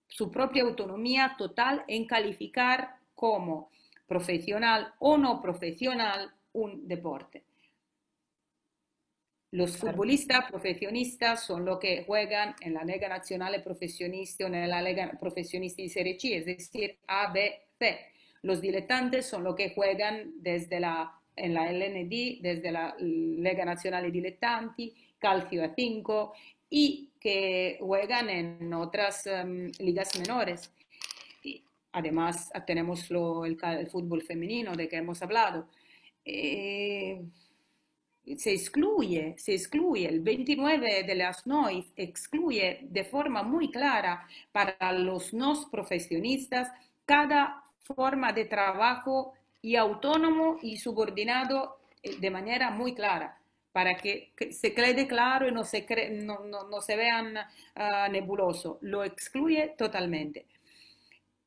su propia autonomía total en calificar como profesional o no profesional un deporte. Los futbolistas profesionistas son los que juegan en la Lega Nazionale Professionisti o en la Lega Professionisti di Serie C, es decir, A, B, C. Los dilettantes son los que juegan en la LND, desde la Lega Nazionale Dilettanti, Calcio A5, y que juegan en otras ligas menores. Y además tenemos el fútbol femenino de que hemos hablado. Se excluye, el 29 de las NOIF excluye de forma muy clara para los no profesionistas cada forma de trabajo y autónomo y subordinado de manera muy clara, para que se quede claro y no se vean nebuloso. Lo excluye totalmente.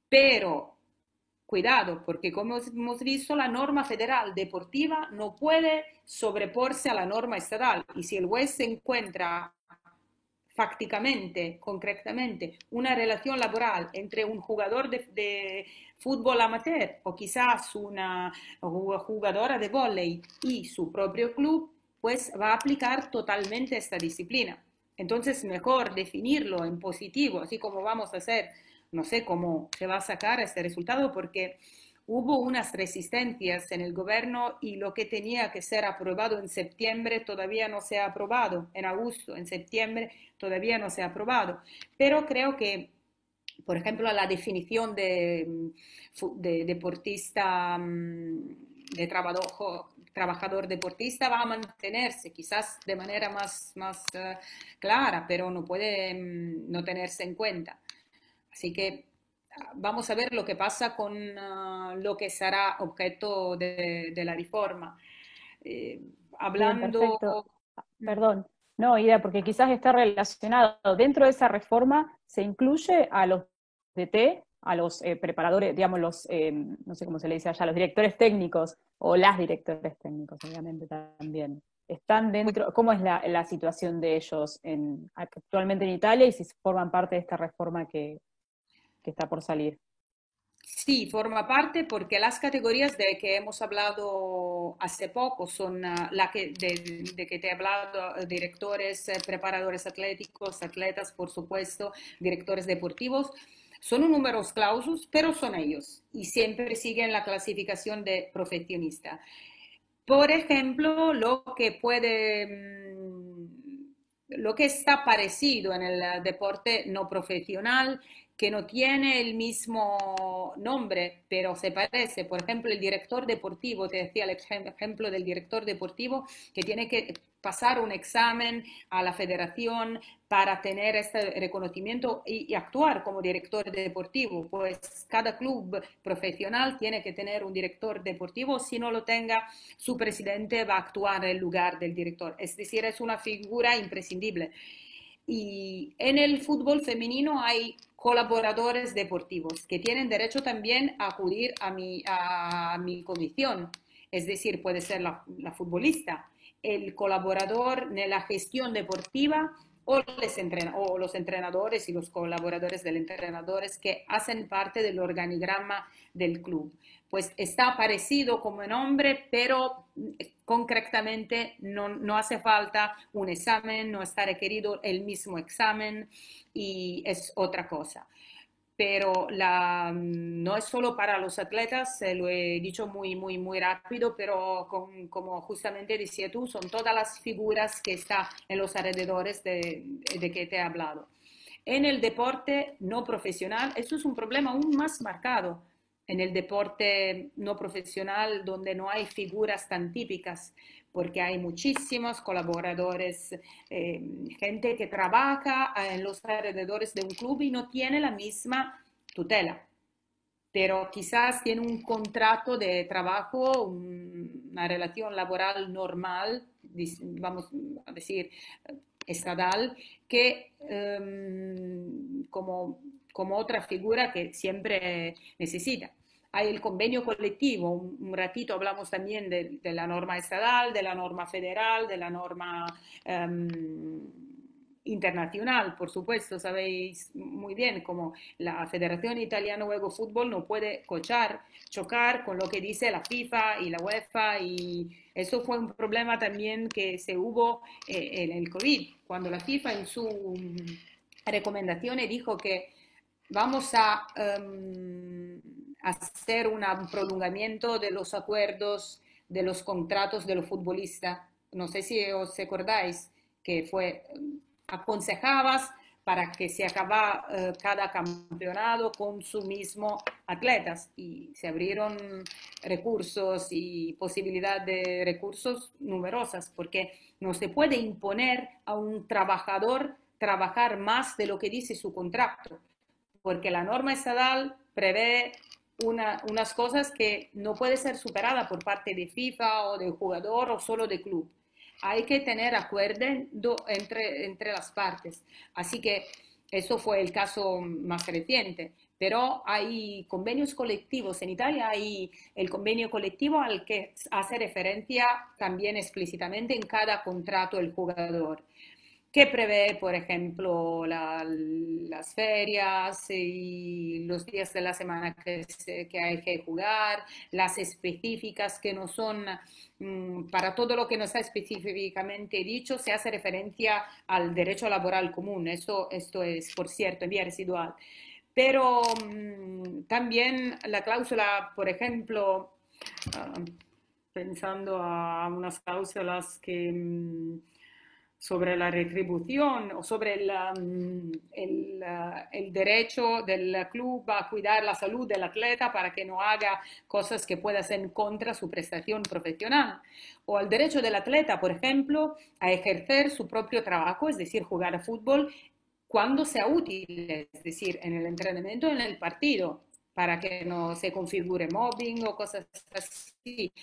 Pero cuidado, porque como hemos visto, la norma federal deportiva no puede sobreponerse a la norma estatal. Y si el juez se encuentra fácticamente, concretamente, una relación laboral entre un jugador de fútbol amateur o quizás una jugadora de vóley y su propio club, pues va a aplicar totalmente esta disciplina. Entonces, mejor definirlo en positivo, así como vamos a hacer. No sé cómo se va a sacar este resultado porque hubo unas resistencias en el gobierno y lo que tenía que ser aprobado en septiembre todavía no se ha aprobado, en agosto, en septiembre todavía no se ha aprobado. Pero creo que, por ejemplo, la definición de deportista, de trabajador deportista va a mantenerse, quizás de manera más clara, pero no puede no tenerse en cuenta. Así que vamos a ver lo que pasa con lo que será objeto de la reforma. Bien, perfecto. Hablando... Perdón. No, Ida, porque quizás está relacionado. Dentro de esa reforma se incluye a los DT, a los preparadores, digamos, no sé cómo se le dice allá, los directores técnicos, o las directores técnicos, obviamente también. ¿Están dentro? ¿Cómo es la situación de ellos actualmente en Italia y si forman parte de esta reforma que está por salir? Sí, forma parte porque las categorías de que hemos hablado hace poco son de que te he hablado, directores, preparadores atléticos, atletas, por supuesto, directores deportivos, son un números clausus, pero son ellos y siempre siguen la clasificación de profesionista. Por ejemplo, lo que está parecido en el deporte no profesional, que no tiene el mismo nombre, pero se parece. Por ejemplo, el director deportivo, te decía el ejemplo del director deportivo, que tiene que pasar un examen a la federación para tener este reconocimiento y actuar como director deportivo. Pues cada club profesional tiene que tener un director deportivo, si no lo tenga, su presidente va a actuar en lugar del director. Es decir, es una figura imprescindible. Y en el fútbol femenino hay colaboradores deportivos que tienen derecho también a acudir a mi comisión. Es decir, puede ser la futbolista, el colaborador en la gestión deportiva o los entrenadores y los colaboradores del entrenadores que hacen parte del organigrama del club. Pues está parecido como nombre, pero concretamente no hace falta un examen, no está requerido el mismo examen y es otra cosa. pero no es solo para los atletas, lo he dicho muy rápido, pero como justamente decía tú, son todas las figuras que están en los alrededores de que te he hablado. En el deporte no profesional, esto es un problema aún más marcado. En el deporte no profesional, donde no hay figuras tan típicas, porque hay muchísimos colaboradores, gente que trabaja en los alrededores de un club y no tiene la misma tutela, pero quizás tiene un contrato de trabajo, una relación laboral normal, vamos a decir, estatal, que como otra figura que siempre necesita. Hay el convenio colectivo, un ratito hablamos también de la norma estatal, de la norma federal, de la norma internacional, por supuesto, sabéis muy bien como la Federación Italiana de Fútbol no puede chocar con lo que dice la FIFA y la UEFA, y eso fue un problema también que se hubo en el COVID, cuando la FIFA en su recomendaciones dijo que vamos a hacer un prolongamiento de los acuerdos, de los contratos de los futbolistas. No sé si os acordáis que fue aconsejabas para que se acaba cada campeonato con su mismo atletas, y se abrieron recursos y posibilidad de recursos numerosas, porque no se puede imponer a un trabajador trabajar más de lo que dice su contrato, porque la norma estatal prevé unas cosas que no puede ser superada por parte de FIFA o del jugador o solo del club. Hay que tener acuerdo entre las partes. Así que eso fue el caso más reciente. Pero hay convenios colectivos. En Italia hay el convenio colectivo al que hace referencia también explícitamente en cada contrato el jugador, que prevé, por ejemplo, las ferias y los días de la semana que hay que jugar, las específicas que no son, para todo lo que no está específicamente dicho, se hace referencia al derecho laboral común. Esto es, por cierto, en vía residual. Pero también la cláusula, por ejemplo, pensando a unas cláusulas que sobre la retribución o sobre el derecho del club a cuidar la salud del atleta para que no haga cosas que puedan ser contra su prestación profesional. O el derecho del atleta, por ejemplo, a ejercer su propio trabajo, es decir, jugar a fútbol cuando sea útil, es decir, en el entrenamiento, en el partido, para que no se configure mobbing o cosas así.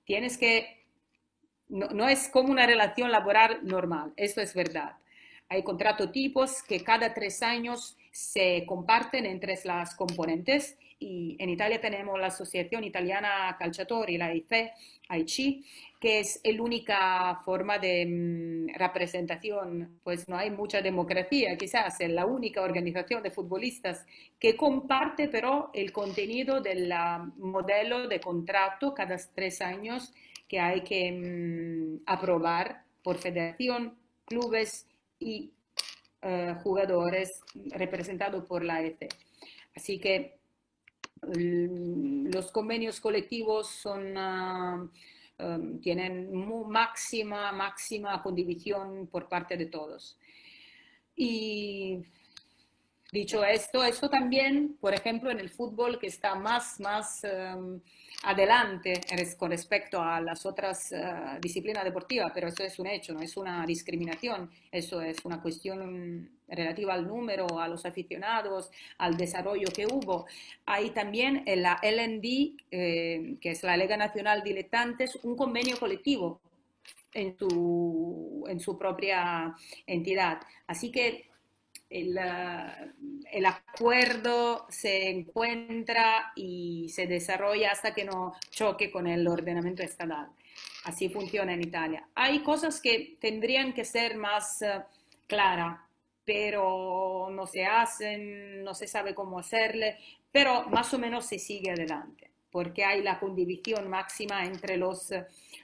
Tienes que no es como una relación laboral normal, eso es verdad. Hay contratotipos que cada 3 años se comparten entre las componentes, y en Italia tenemos la Asociación Italiana Calciatori, la AIC, que es la única forma de representación, pues no hay mucha democracia, quizás es la única organización de futbolistas que comparte pero el contenido del modelo de contrato cada 3 años que hay que aprobar por federación, clubes y jugadores representados por la EFE. Así que los convenios colectivos tienen máxima condivisión por parte de todos. Y dicho esto también, por ejemplo, en el fútbol, que está más adelante con respecto a las otras disciplinas deportivas, pero eso es un hecho, no es una discriminación, eso es una cuestión relativa al número, a los aficionados, al desarrollo que hubo. Hay también en la LND, que es la Liga Nacional Dilettantes, un convenio colectivo en su propia entidad. Así que el acuerdo se encuentra y se desarrolla hasta que no choque con el ordenamiento estatal. Así funciona en Italia. Hay cosas que tendrían que ser más claras, pero no se hacen, no se sabe cómo hacerle, pero más o menos se sigue adelante. porque hay la condivisión máxima entre los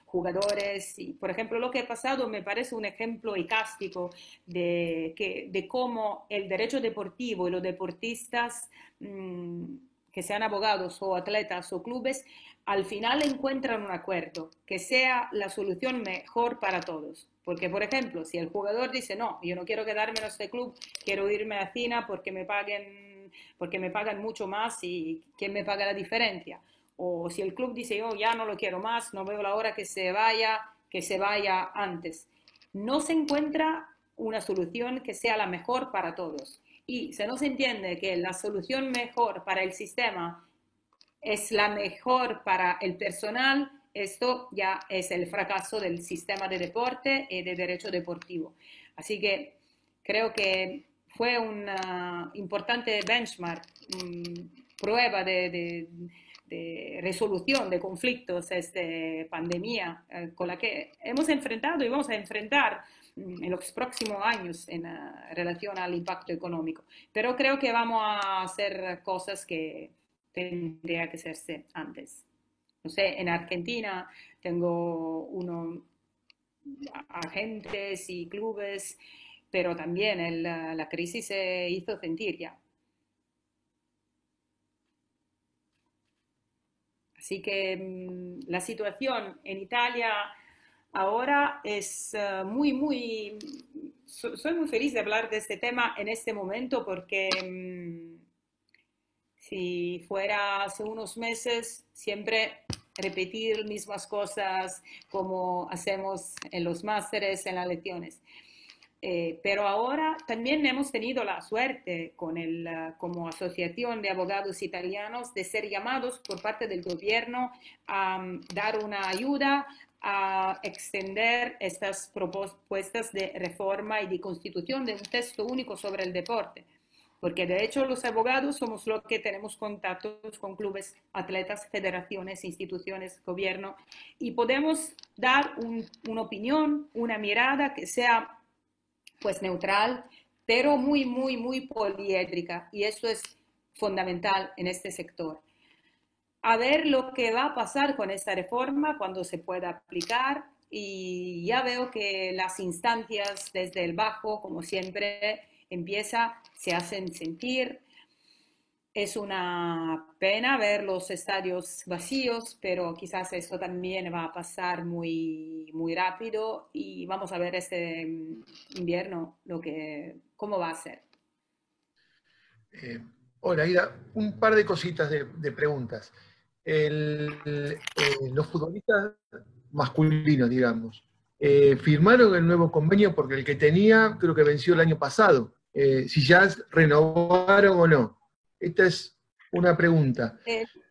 jugadores. Y, por ejemplo, lo que ha pasado me parece un ejemplo icástico de cómo el derecho deportivo y los deportistas, que sean abogados o atletas o clubes, al final encuentran un acuerdo que sea la solución mejor para todos. Porque, por ejemplo, si el jugador dice, no, yo no quiero quedarme en este club, quiero irme a China porque me pagan mucho más y ¿quién me paga la diferencia? O si el club dice, yo ya no lo quiero más, no veo la hora que se vaya antes. No se encuentra una solución que sea la mejor para todos. Y si no se entiende que la solución mejor para el sistema es la mejor para el personal, esto ya es el fracaso del sistema de deporte y de derecho deportivo. Así que creo que fue una importante benchmark, prueba de resolución de conflictos, esta pandemia con la que hemos enfrentado y vamos a enfrentar en los próximos años en relación al impacto económico. Pero creo que vamos a hacer cosas que tendría que hacerse antes. No sé, en Argentina tengo unos agentes y clubes, pero también la crisis se hizo sentir ya. Así que la situación en Italia ahora es soy muy feliz de hablar de este tema en este momento porque si fuera hace unos meses, siempre repetir mismas cosas como hacemos en los másteres, en las lecciones. Pero ahora también hemos tenido la suerte como Asociación de Abogados Italianos de ser llamados por parte del gobierno a dar una ayuda a extender estas propuestas de reforma y de constitución de un texto único sobre el deporte. Porque de hecho los abogados somos los que tenemos contactos con clubes, atletas, federaciones, instituciones, gobierno, y podemos dar una opinión, una mirada que sea pues neutral, pero muy poliédrica, y eso es fundamental en este sector. A ver lo que va a pasar con esta reforma cuando se pueda aplicar, y ya veo que las instancias desde el bajo, como siempre, se hacen sentir. Es una pena ver los estadios vacíos, pero quizás eso también va a pasar muy rápido y vamos a ver este invierno cómo va a ser. Hola, Ida. Un par de cositas de preguntas. Los futbolistas masculinos, digamos, firmaron el nuevo convenio porque el que tenía creo que venció el año pasado. Si ya renovaron o no. Esta es una pregunta.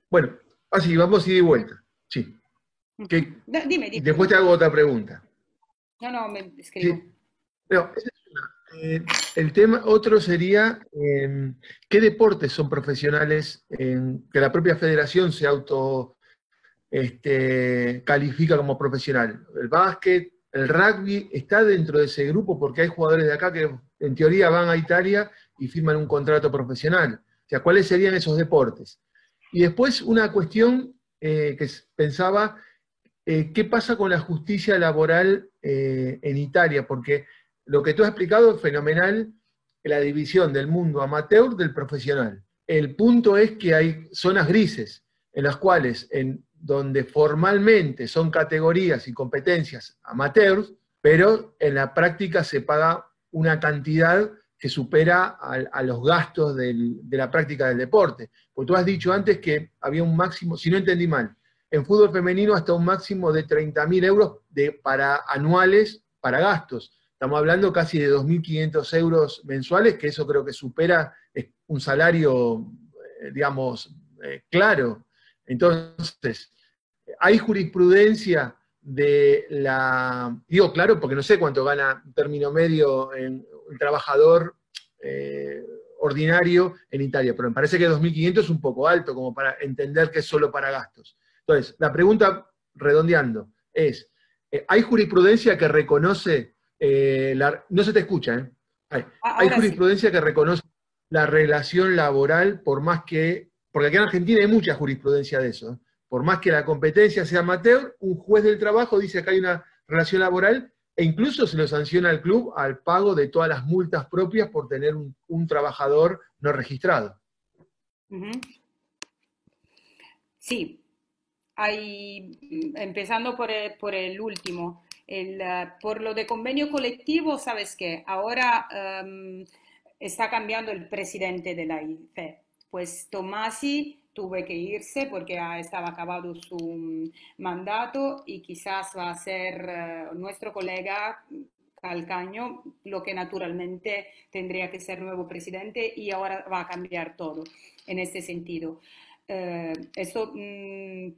Bueno, así, vamos y de vuelta. Sí. Dime. Después te hago otra pregunta. No, me escribo. Sí. No, esa es una. El tema otro sería, ¿qué deportes son profesionales que la propia federación se califica como profesional? El básquet, el rugby, está dentro de ese grupo porque hay jugadores de acá que en teoría van a Italia y firman un contrato profesional. O sea, ¿cuáles serían esos deportes? Y después una cuestión que pensaba, ¿qué pasa con la justicia laboral en Italia? Porque lo que tú has explicado es fenomenal, la división del mundo amateur del profesional. El punto es que hay zonas grises en las cuales, donde formalmente son categorías y competencias amateurs, pero en la práctica se paga una cantidad que supera a los gastos de la práctica del deporte. Porque tú has dicho antes que había un máximo, si no entendí mal, en fútbol femenino hasta un máximo de 30.000 euros anuales para gastos. Estamos hablando casi de 2.500 euros mensuales, que eso creo que supera un salario, digamos, claro. Entonces, hay jurisprudencia digo claro, porque no sé cuánto gana un término medio en el trabajador ordinario en Italia, pero me parece que 2.500 es un poco alto como para entender que es solo para gastos. Entonces, la pregunta, redondeando, es, ¿hay jurisprudencia que reconoce, no se te escucha, hay jurisprudencia que reconoce la relación laboral por más que, porque aquí en Argentina hay mucha jurisprudencia de eso, por más que la competencia sea amateur, un juez del trabajo dice que hay una relación laboral e incluso se lo sanciona al club al pago de todas las multas propias por tener un trabajador no registrado. Ujú. Sí, empezando por el último, por lo de convenio colectivo, ¿sabes qué? Ahora está cambiando el presidente de la IFE. Pues Tomasi tuvo que irse porque estaba acabado su mandato y quizás va a ser nuestro colega Calcaño, lo que naturalmente tendría que ser nuevo presidente y ahora va a cambiar todo en este sentido. Eso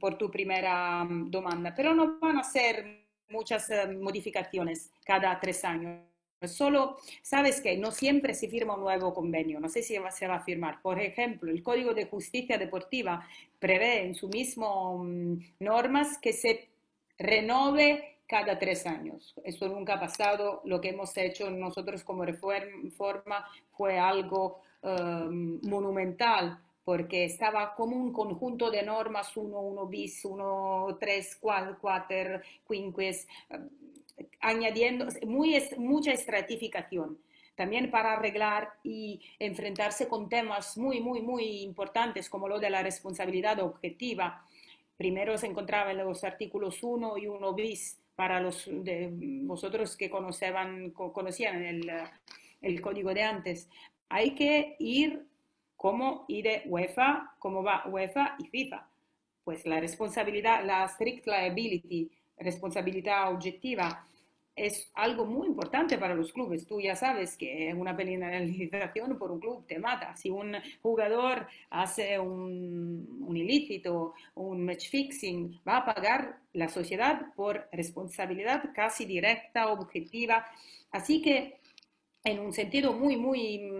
por tu primera demanda, pero no van a ser muchas modificaciones cada 3 años. Solo, sabes que no siempre se firma un nuevo convenio, no sé si se va a firmar. Por ejemplo, el Código de Justicia Deportiva prevé en su mismo normas que se renove cada 3 años. Esto nunca ha pasado. Lo que hemos hecho nosotros como reforma fue algo monumental porque estaba como un conjunto de normas, 1 bis, 1, 3, 4, quinques, añadiendo mucha estratificación, también para arreglar y enfrentarse con temas muy importantes como lo de la responsabilidad objetiva. Primero se encontraba en los artículos 1 y 1 bis para los de vosotros que conocían el código de antes. Hay que ir como de UEFA, como va UEFA y FIFA. Pues la responsabilidad, la strict liability, responsabilidad objetiva, es algo muy importante para los clubes. Tú ya sabes que una penalización por un club te mata. Si un jugador hace un ilícito, un match fixing, va a pagar la sociedad por responsabilidad casi directa, objetiva. Así que en un sentido muy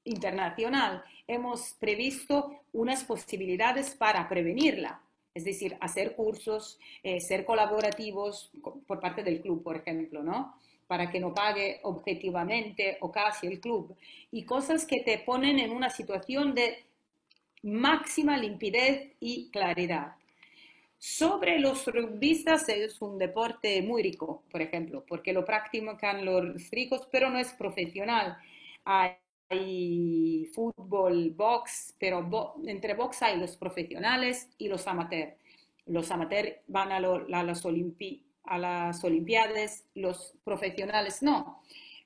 internacional, hemos previsto unas posibilidades para prevenirla, es decir, hacer cursos, ser colaborativos por parte del club, por ejemplo, ¿no? Para que no pague objetivamente o casi el club, y cosas que te ponen en una situación de máxima limpidez y claridad. Sobre los rugbistas es un deporte muy rico, por ejemplo, porque lo practican los ricos, pero no es profesional. Hay fútbol, box, pero entre box hay los profesionales y los amateurs. Los amateurs van a las Olimpiadas, los profesionales no.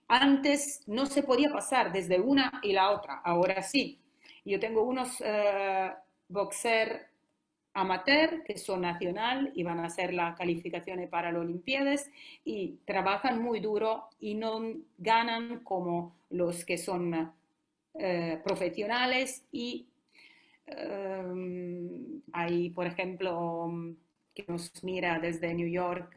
Antes no se podía pasar desde una y la otra, ahora sí. Yo tengo unos boxers amateur que son nacional y van a hacer las calificaciones para las Olimpiadas y trabajan muy duro y no ganan como los que son profesionales y hay, por ejemplo, que nos mira desde New York,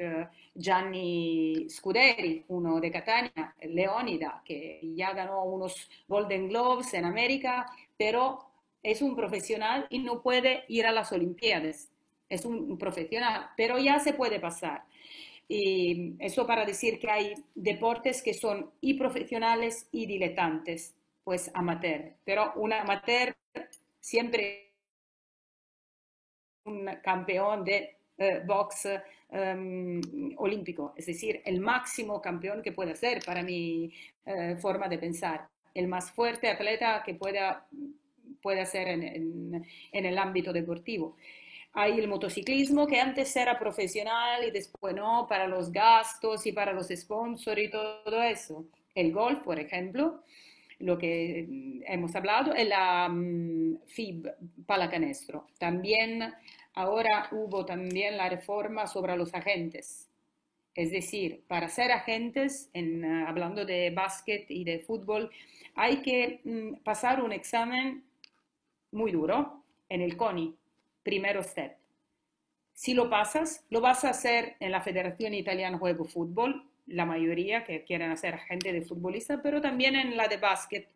Gianni Scuderi, uno de Catania, Leonida, que ya ganó unos Golden Globes en América, pero es un profesional y no puede ir a las Olimpiadas. Es un profesional, pero ya se puede pasar. Y eso para decir que hay deportes que son y profesionales y diletantes, pues amateur. Pero un amateur siempre un campeón de box olímpico, es decir, el máximo campeón que pueda ser para mi forma de pensar, el más fuerte atleta que pueda ser en el ámbito deportivo. Hay el motociclismo que antes era profesional y después no, para los gastos y para los sponsors y todo eso. El golf, por ejemplo, lo que hemos hablado, es la FIB, palacanestro. También ahora hubo también la reforma sobre los agentes. Es decir, para ser agentes, hablando de básquet y de fútbol, hay que pasar un examen muy duro en el CONI, primero step. Si lo pasas, lo vas a hacer en la Federación Italiana Juego Fútbol, la mayoría que quieren hacer agente de futbolista, pero también en la de básquet,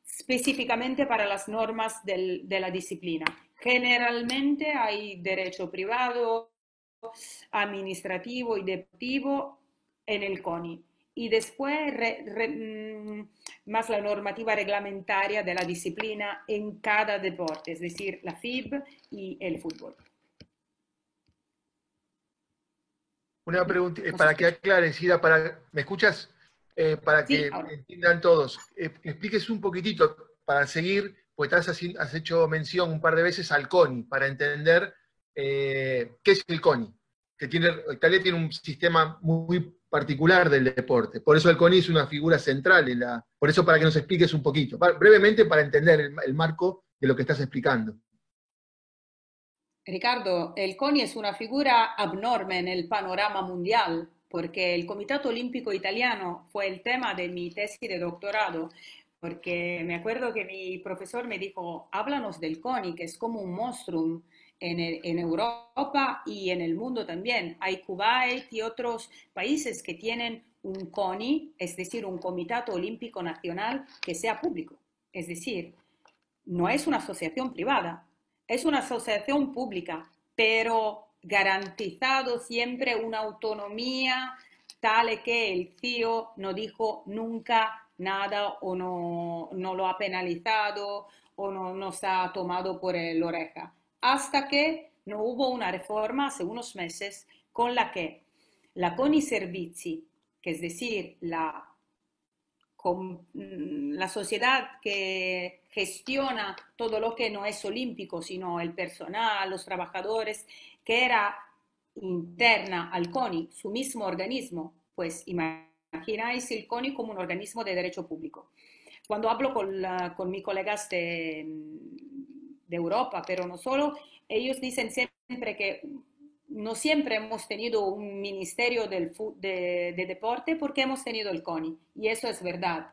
específicamente para las normas de la disciplina. Generalmente hay derecho privado, administrativo y deportivo en el CONI. Y después más la normativa reglamentaria de la disciplina en cada deporte, es decir, la FIB y el fútbol. Una pregunta, para que aclares, Ida, ¿me escuchas? Para Sí, que ahora. entiendan todos, que expliques un poquitito para seguir, pues has hecho mención un par de veces al CONI, para entender qué es el CONI, que Italia tiene un sistema muy particular del deporte, por eso el CONI es una figura central, por eso para que nos expliques un poquito, brevemente para entender el marco de lo que estás explicando. Ricardo, el CONI es una figura abnorme en el panorama mundial porque el Comitato Olímpico Italiano fue el tema de mi tesis de doctorado, porque me acuerdo que mi profesor me dijo, háblanos del CONI, que es como un monstruo en Europa y en el mundo también. Hay Kuwait y otros países que tienen un CONI, es decir, un Comitato Olímpico Nacional que sea público. Es decir, no es una asociación privada, es una asociación pública, pero garantizado siempre una autonomía tal que el CIO no dijo nunca nada o no lo ha penalizado o no nos ha tomado por la oreja. Hasta que no hubo una reforma hace unos meses con la que la CONI Servizi, que es decir, la sociedad que gestiona todo lo que no es olímpico, sino el personal, los trabajadores, que era interna al CONI, su mismo organismo, pues imagináis el CONI como un organismo de derecho público. Cuando hablo con mis colegas de Europa, pero no solo, ellos dicen siempre que no siempre hemos tenido un ministerio de deporte porque hemos tenido el CONI, y eso es verdad.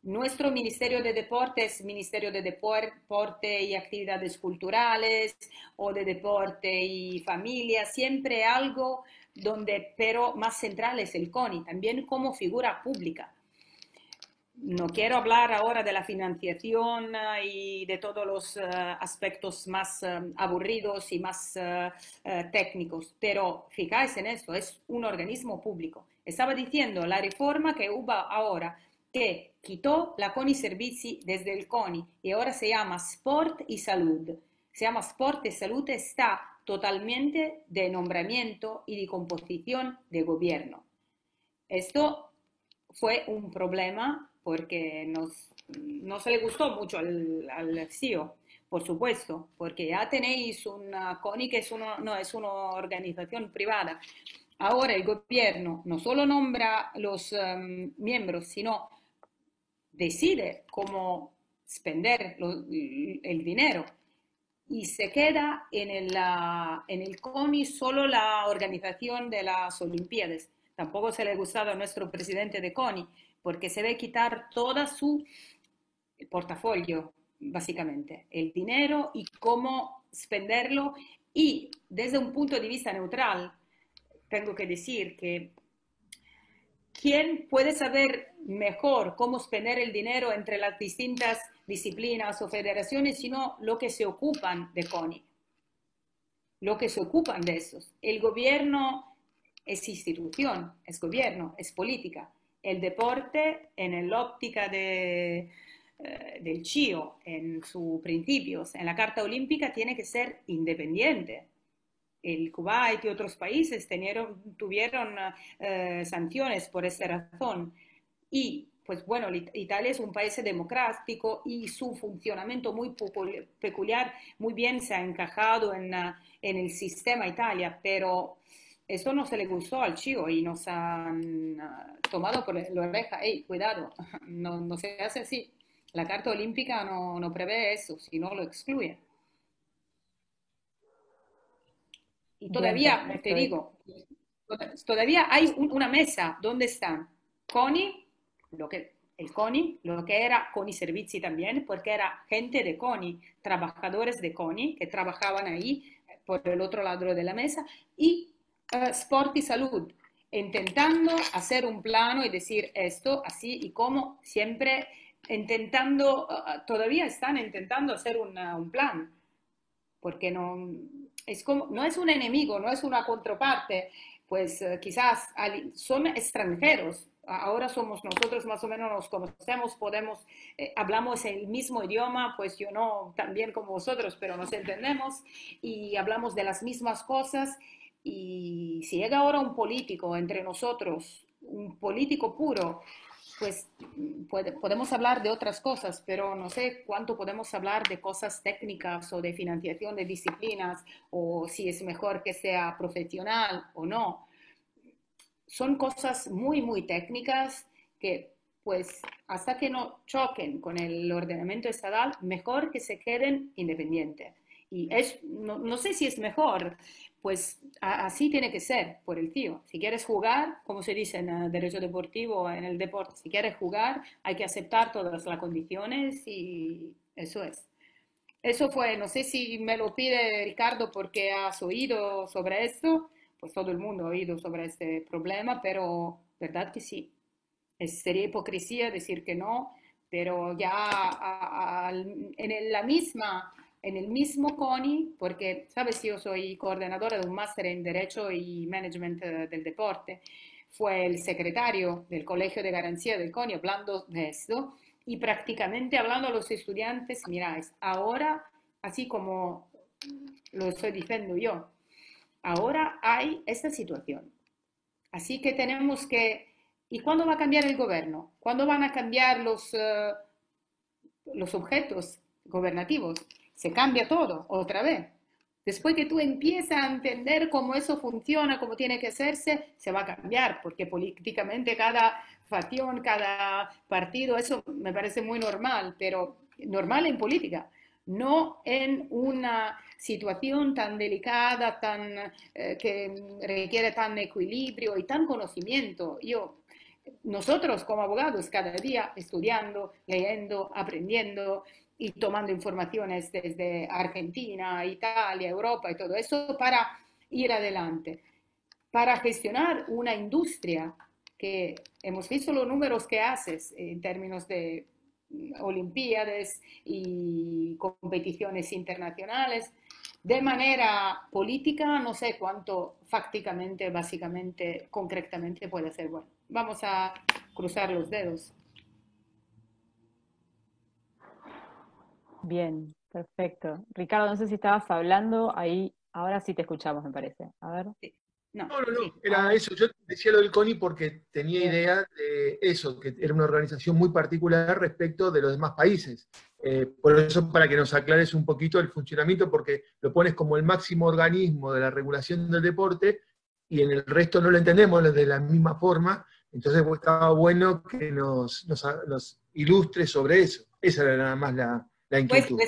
Nuestro Ministerio de Deporte es Ministerio de Deporte y Actividades Culturales o de Deporte y Familia, siempre algo donde, pero más central es el CONI, también como figura pública. No quiero hablar ahora de la financiación y de todos los aspectos más aburridos y más técnicos, pero fijáis en esto, es un organismo público. Estaba diciendo la reforma que hubo ahora, que quitó la CONI Servizi desde el CONI y ahora se llama Sport y Salud. Se llama Sport y Salud, está totalmente de nombramiento y de composición de gobierno. Esto fue un problema porque no se le gustó mucho al CEO, por supuesto, porque ya tenéis una CONI que no es una organización privada. Ahora el gobierno no solo nombra los miembros, sino decide cómo spender el dinero. Y se queda en el CONI solo la organización de las Olimpiadas. Tampoco se le ha gustado a nuestro presidente de CONI, porque se ve quitar todo su portafolio, básicamente, el dinero y cómo spenderlo. Y desde un punto de vista neutral, tengo que decir que ¿quién puede saber mejor cómo spender el dinero entre las distintas disciplinas o federaciones, sino lo que se ocupan de CONI? Lo que se ocupan de esos. El gobierno es institución, es gobierno, es política. El deporte, en el óptica del CIO, en sus principios, en la Carta Olímpica, tiene que ser independiente. El Kuwait y otros países tuvieron sanciones por esa razón. Y, pues bueno, Italia es un país democrático y su funcionamiento muy peculiar muy bien se ha encajado en el sistema Italia, pero esto no se le gustó al CIO y nos han tomado por la oreja. ¡Ey, cuidado! No se hace así. La Carta Olímpica no prevé eso, sino lo excluye. Y todavía, Bien, te perfecto. digo, todavía hay una mesa donde están CONI, el CONI, lo que era CONI Servizi también, porque era gente de CONI, trabajadores de CONI que trabajaban ahí por el otro lado de la mesa, y Sport y Salud, intentando hacer un plano y decir esto así y como siempre intentando, todavía están intentando hacer un plan, porque no es un enemigo, no es una contraparte, pues quizás son extranjeros, ahora somos nosotros, más o menos nos conocemos, podemos, hablamos el mismo idioma, pues yo no tan bien como vosotros, pero nos entendemos y hablamos de las mismas cosas. Y si llega ahora un político entre nosotros, un político puro, pues podemos hablar de otras cosas, pero no sé cuánto podemos hablar de cosas técnicas o de financiación de disciplinas o si es mejor que sea profesional o no. Son cosas muy, muy técnicas que, pues, hasta que no choquen con el ordenamiento estatal, mejor que se queden independientes. Y no sé si es mejor, pues así tiene que ser por el tío. Si quieres jugar, como se dice en el derecho deportivo, en el deporte, si quieres jugar, hay que aceptar todas las condiciones y eso es. Eso fue, no sé si me lo pide Ricardo porque has oído sobre esto, pues todo el mundo ha oído sobre este problema, pero verdad que sí. Sería hipocresía decir que no, pero ya en el mismo CONI, porque, sabes, yo soy coordinadora de un máster en Derecho y Management del Deporte, fue el secretario del Colegio de Garantía del CONI hablando de esto y prácticamente hablando a los estudiantes, miráis, ahora, así como lo estoy diciendo yo, ahora hay esta situación. Así que tenemos que... ¿Y cuándo va a cambiar el gobierno? ¿Cuándo van a cambiar los objetos gobernativos? Se cambia todo otra vez. Después que tú empiezas a entender cómo eso funciona, cómo tiene que hacerse, se va a cambiar, porque políticamente cada facción, cada partido, eso me parece muy normal, pero normal en política, no en una situación tan delicada, que requiere tan equilibrio y tan conocimiento. Nosotros como abogados cada día estudiando, leyendo, aprendiendo y tomando informaciones desde Argentina, Italia, Europa y todo eso para ir adelante, para gestionar una industria que hemos visto los números que haces en términos de olimpiadas y competiciones internacionales. De manera política, no sé cuánto fácticamente, básicamente, concretamente puede ser bueno. Vamos a cruzar los dedos. Bien, perfecto. Ricardo, no sé si estabas hablando ahí, ahora sí te escuchamos, me parece. A ver. Sí. No, No, no, sí. no, era Ahora, eso. Yo decía lo del CONI porque tenía bien. idea de eso, que era una organización muy particular respecto de los demás países. Por eso, para que nos aclares un poquito el funcionamiento, porque lo pones como el máximo organismo de la regulación del deporte y en el resto no lo entendemos de la misma forma. Entonces, pues, estaba bueno que nos ilustres sobre eso. Esa era nada más la Pues inquietud.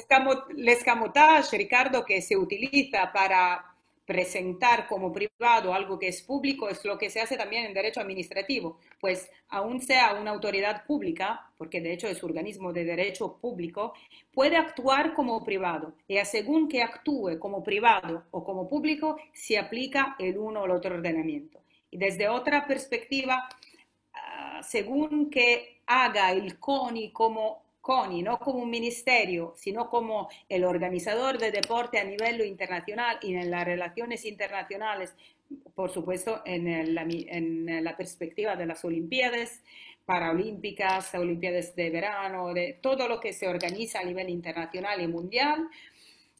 l'escamotage, Ricardo, que se utiliza para presentar como privado algo que es público, es lo que se hace también en derecho administrativo. Pues aún sea una autoridad pública, porque de hecho es organismo de derecho público, puede actuar como privado. Y a según que actúe como privado o como público, se aplica el uno o el otro ordenamiento. Y desde otra perspectiva, según que haga el CONI como CONI, no como un ministerio, sino como el organizador de deporte a nivel internacional y en las relaciones internacionales, por supuesto, en la perspectiva de las Olimpiadas Paralímpicas, Olimpiadas de verano, de todo lo que se organiza a nivel internacional y mundial.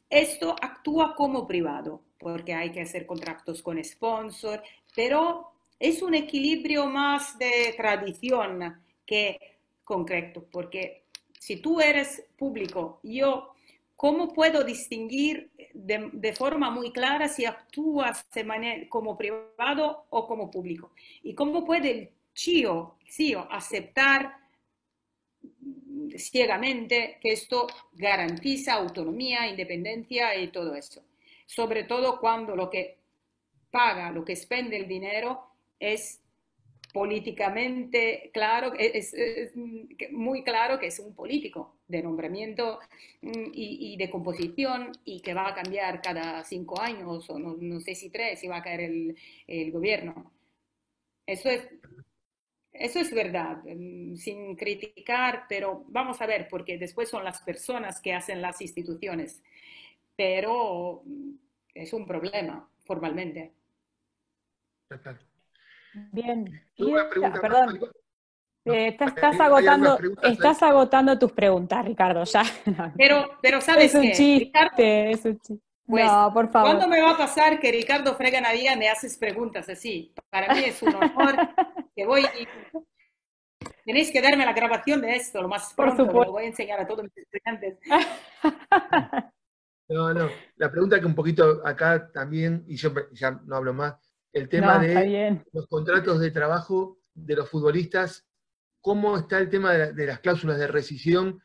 Esto actúa como privado, porque hay que hacer contratos con sponsor, pero es un equilibrio más de tradición que concreto, porque si tú eres público, ¿cómo puedo distinguir de forma muy clara si actúas como privado o como público? ¿Y cómo puede el CIO aceptar ciegamente que esto garantiza autonomía, independencia y todo eso? Sobre todo cuando lo que paga, lo que expende el dinero es políticamente claro, es muy claro que es un político de nombramiento y de composición y que va a cambiar cada 5 años o no sé si 3, si va a caer el gobierno. Eso es, eso es verdad, sin criticar, pero vamos a ver, porque después son las personas que hacen las instituciones, pero es un problema formalmente. Ya está. Bien. Yo una pregunta más, Perdón, Mario. Hay algunas preguntas ahí. Estás agotando tus preguntas, Ricardo, ya. No. Pero ¿sabes Es un qué? chiste, Ricardo, es un chiste. pues, No, por ¿cuándo favor. me va a pasar que Ricardo Freganavía me haces preguntas así? Para mí es un honor que voy. Tenéis que darme la grabación de esto lo más Por pronto, que lo supuesto. voy a enseñar a todos mis estudiantes. No, no. La pregunta que un poquito acá también, y yo ya no hablo más, el tema No, está de bien. los contratos de trabajo de los futbolistas, ¿cómo está el tema de las cláusulas de rescisión?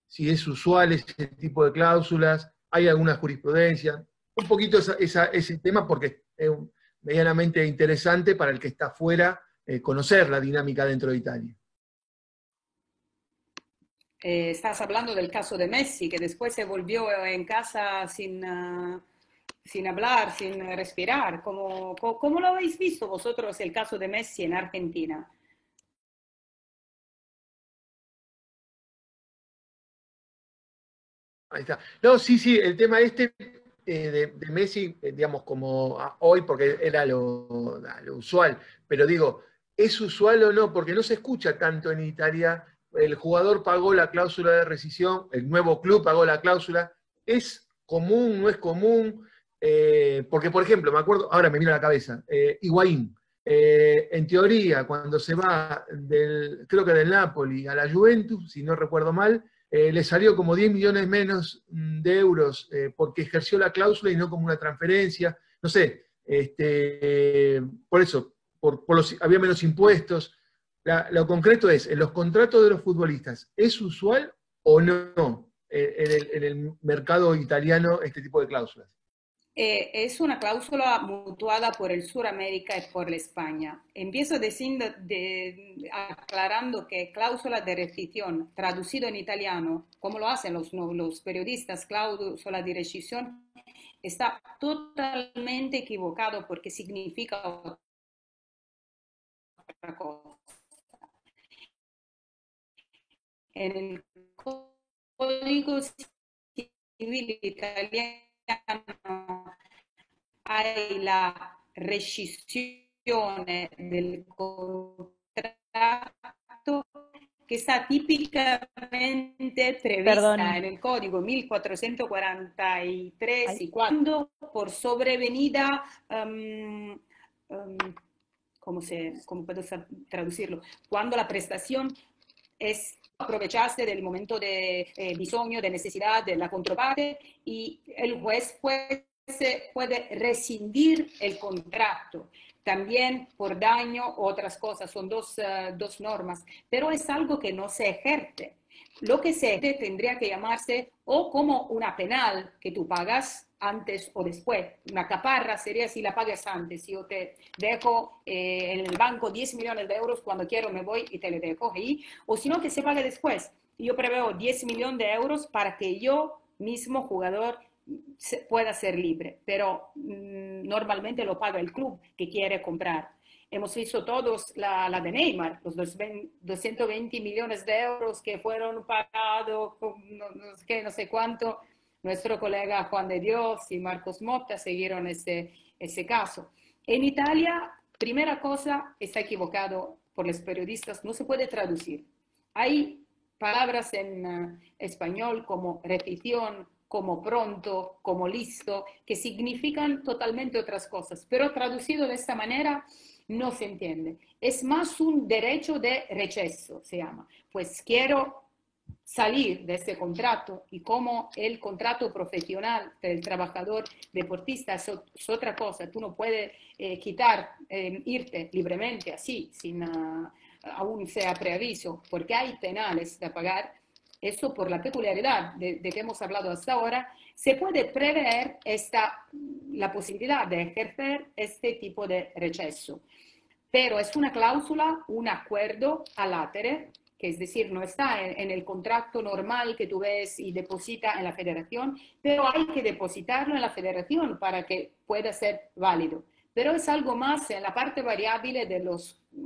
Si es usual ese tipo de cláusulas, ¿hay alguna jurisprudencia? Un poquito ese tema porque es medianamente interesante para el que está afuera conocer la dinámica dentro de Italia. Estás hablando del caso de Messi, que después se volvió en casa sin hablar, sin respirar. ¿Cómo lo habéis visto vosotros el caso de Messi en Argentina? Ahí está. No, sí, sí, el tema de Messi, digamos, como hoy, porque era lo usual, pero digo, ¿es usual o no? Porque no se escucha tanto en Italia. El jugador pagó la cláusula de rescisión, el nuevo club pagó la cláusula. ¿Es común, no es común? Porque, por ejemplo, me acuerdo, ahora me viene a la cabeza, Higuaín. En teoría, cuando se va creo que del Napoli a la Juventus, si no recuerdo mal, le salió como 10 millones menos de euros porque ejerció la cláusula y no como una transferencia. No sé, por eso, había menos impuestos. Lo concreto es, en los contratos de los futbolistas, ¿es usual o no en el mercado italiano este tipo de cláusulas? Es una cláusula mutuada por el Suramérica y por la España. Empiezo aclarando que cláusula de rescisión, traducido en italiano, como lo hacen los periodistas, cláusula de rescisión, está totalmente equivocado porque significa otra cosa. En el Código Civil italiano hay la rescisione del contratto che está típicamente prevista Perdón. en el Código 1443 Ay. y cuando por sobrevenida, ¿cómo puedo traducirlo? Cuando la prestación es aprovecharse del momento de bisogno, de necesidad de la contraparte y el juez puede rescindir el contrato. También por daño, otras cosas, son dos normas, pero es algo que no se ejerce. Lo que se ejerce tendría que llamarse o como una penal que tú pagas antes o después. Una caparra sería si la pagas antes. Si yo te dejo en el banco 10 millones de euros, cuando quiero me voy y te lo dejo ahí. O si no, que se pague después. Yo preveo 10 millones de euros para que yo mismo, jugador, pueda ser libre, pero normalmente lo paga el club que quiere comprar. Hemos visto todos la de Neymar, los 220 millones de euros que fueron pagados, no sé cuánto. Nuestro colega Juan de Dios y Marcos Motta siguieron ese caso. En Italia, primera cosa, está equivocado por los periodistas, no se puede traducir. Hay palabras en español como rescisión, como pronto, como listo, que significan totalmente otras cosas, pero traducido de esta manera no se entiende. Es más un derecho de receso, se llama. Pues quiero salir de ese contrato y como el contrato profesional del trabajador deportista es otra cosa. Tú no puedes irte libremente así, sin aún sea preaviso, porque hay penales de pagar. Eso por la peculiaridad de que hemos hablado hasta ahora, se puede prever la posibilidad de ejercer este tipo de receso. Pero es una cláusula, un acuerdo a latere, que es decir, no está en el contrato normal que tú ves y deposita en la federación, pero hay que depositarlo en la federación para que pueda ser válido. Pero es algo más en la parte variable de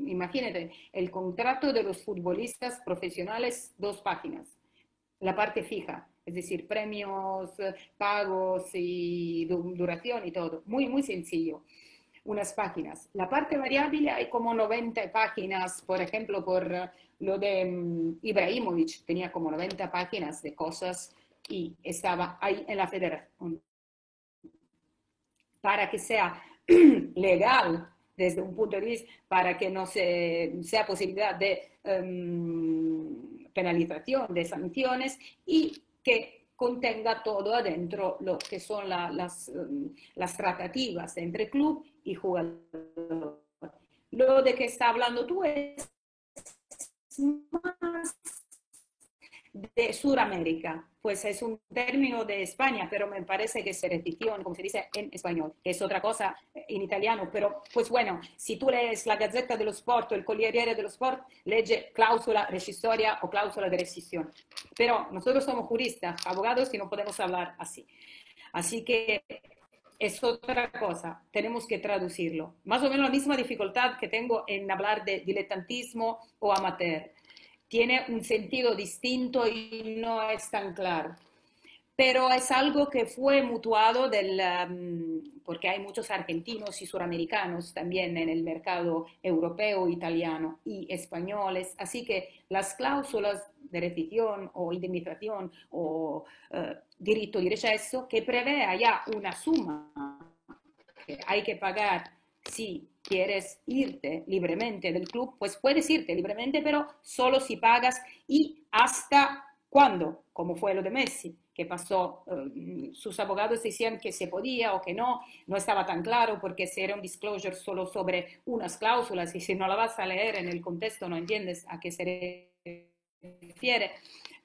imagínate, el contrato de los futbolistas profesionales, 2 páginas. La parte fija, es decir, premios, pagos y duración y todo. Muy, muy sencillo. Unas páginas. La parte variable hay como 90 páginas, por ejemplo, por Lo de Ibrahimovic tenía como 90 páginas de cosas y estaba ahí en la federación. Para que sea legal desde un punto de vista, para que no sea posibilidad de penalización, de sanciones y que contenga todo adentro lo que son las tratativas entre club y jugador. Lo de que está hablando tú es más de Sudamérica, pues es un término de España, pero me parece que es rescisión, como se dice en español, que es otra cosa en italiano, pero pues bueno, si tú lees la Gazzetta dello Sport o el Corriere dello Sport, legge cláusula rescissoria o cláusula de rescisión. Pero nosotros somos juristas, abogados y no podemos hablar así. Así que es otra cosa, tenemos que traducirlo. Más o menos la misma dificultad que tengo en hablar de diletantismo o amateur. Tiene un sentido distinto y no es tan claro. Pero es algo que fue mutuado porque hay muchos argentinos y suramericanos también en el mercado europeo, italiano y españoles. Así que las cláusulas de rescisión o indemnización o diritto di recesso que prevea ya una suma que hay que pagar si quieres irte libremente del club, pues puedes irte libremente, pero solo si pagas y hasta cuándo, como fue lo de Messi, que pasó, sus abogados decían que se podía o que no estaba tan claro porque si era un disclosure solo sobre unas cláusulas y si no la vas a leer en el contexto no entiendes a qué se refiere,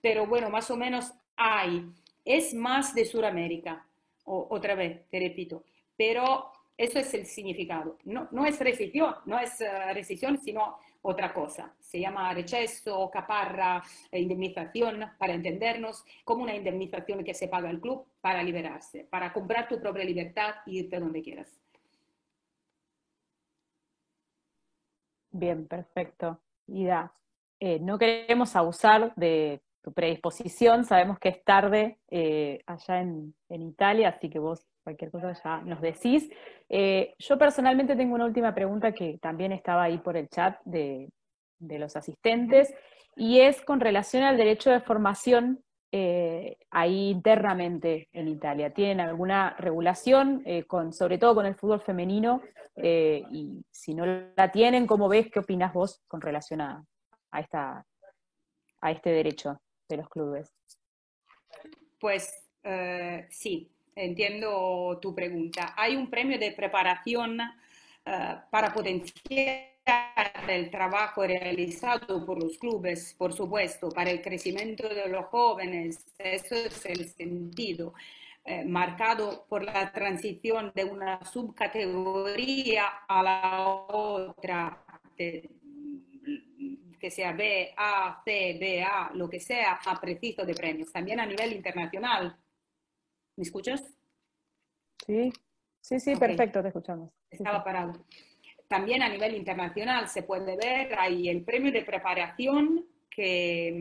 pero bueno, más o menos hay, es más de Sudamérica, otra vez, te repito, pero eso es el significado. No es rescisión, no es rescisión, sino otra cosa. Se llama recesso, caparra, indemnización, para entendernos, como una indemnización que se paga al club para liberarse, para comprar tu propia libertad y irte donde quieras. Bien, perfecto. Ida, no queremos abusar de tu predisposición, sabemos que es tarde allá en Italia, así que vos cualquier cosa ya nos decís. Yo personalmente tengo una última pregunta que también estaba ahí por el chat de los asistentes, y es con relación al derecho de formación ahí internamente en Italia. ¿Tienen alguna regulación, sobre todo con el fútbol femenino? Y si no la tienen, ¿cómo ves? ¿Qué opinás vos con relación a este derecho de los clubes? Pues sí, entiendo tu pregunta. Hay un premio de preparación para potenciar el trabajo realizado por los clubes, por supuesto, para el crecimiento de los jóvenes. Eso es el sentido. Marcado por la transición de una subcategoría a la otra, que sea B, A, C, B, A, lo que sea, a preciso de premios. También a nivel internacional. ¿Me escuchas? Sí, sí, sí, Okay. perfecto, te escuchamos. Estaba parado. También a nivel internacional se puede ver, hay el premio de preparación que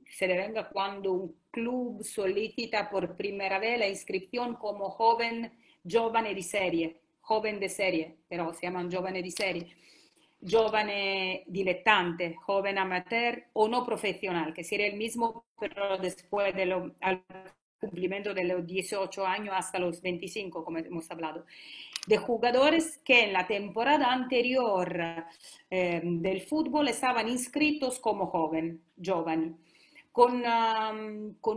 se devenga cuando un club solicita por primera vez la inscripción como joven de serie, pero se llaman giovane di serie, giovane dilettante, joven amateur o no profesional, que sería el mismo, pero después al cumplimiento de los 18 años hasta los 25, como hemos hablado, de jugadores que en la temporada anterior del fútbol estaban inscritos como giovani, con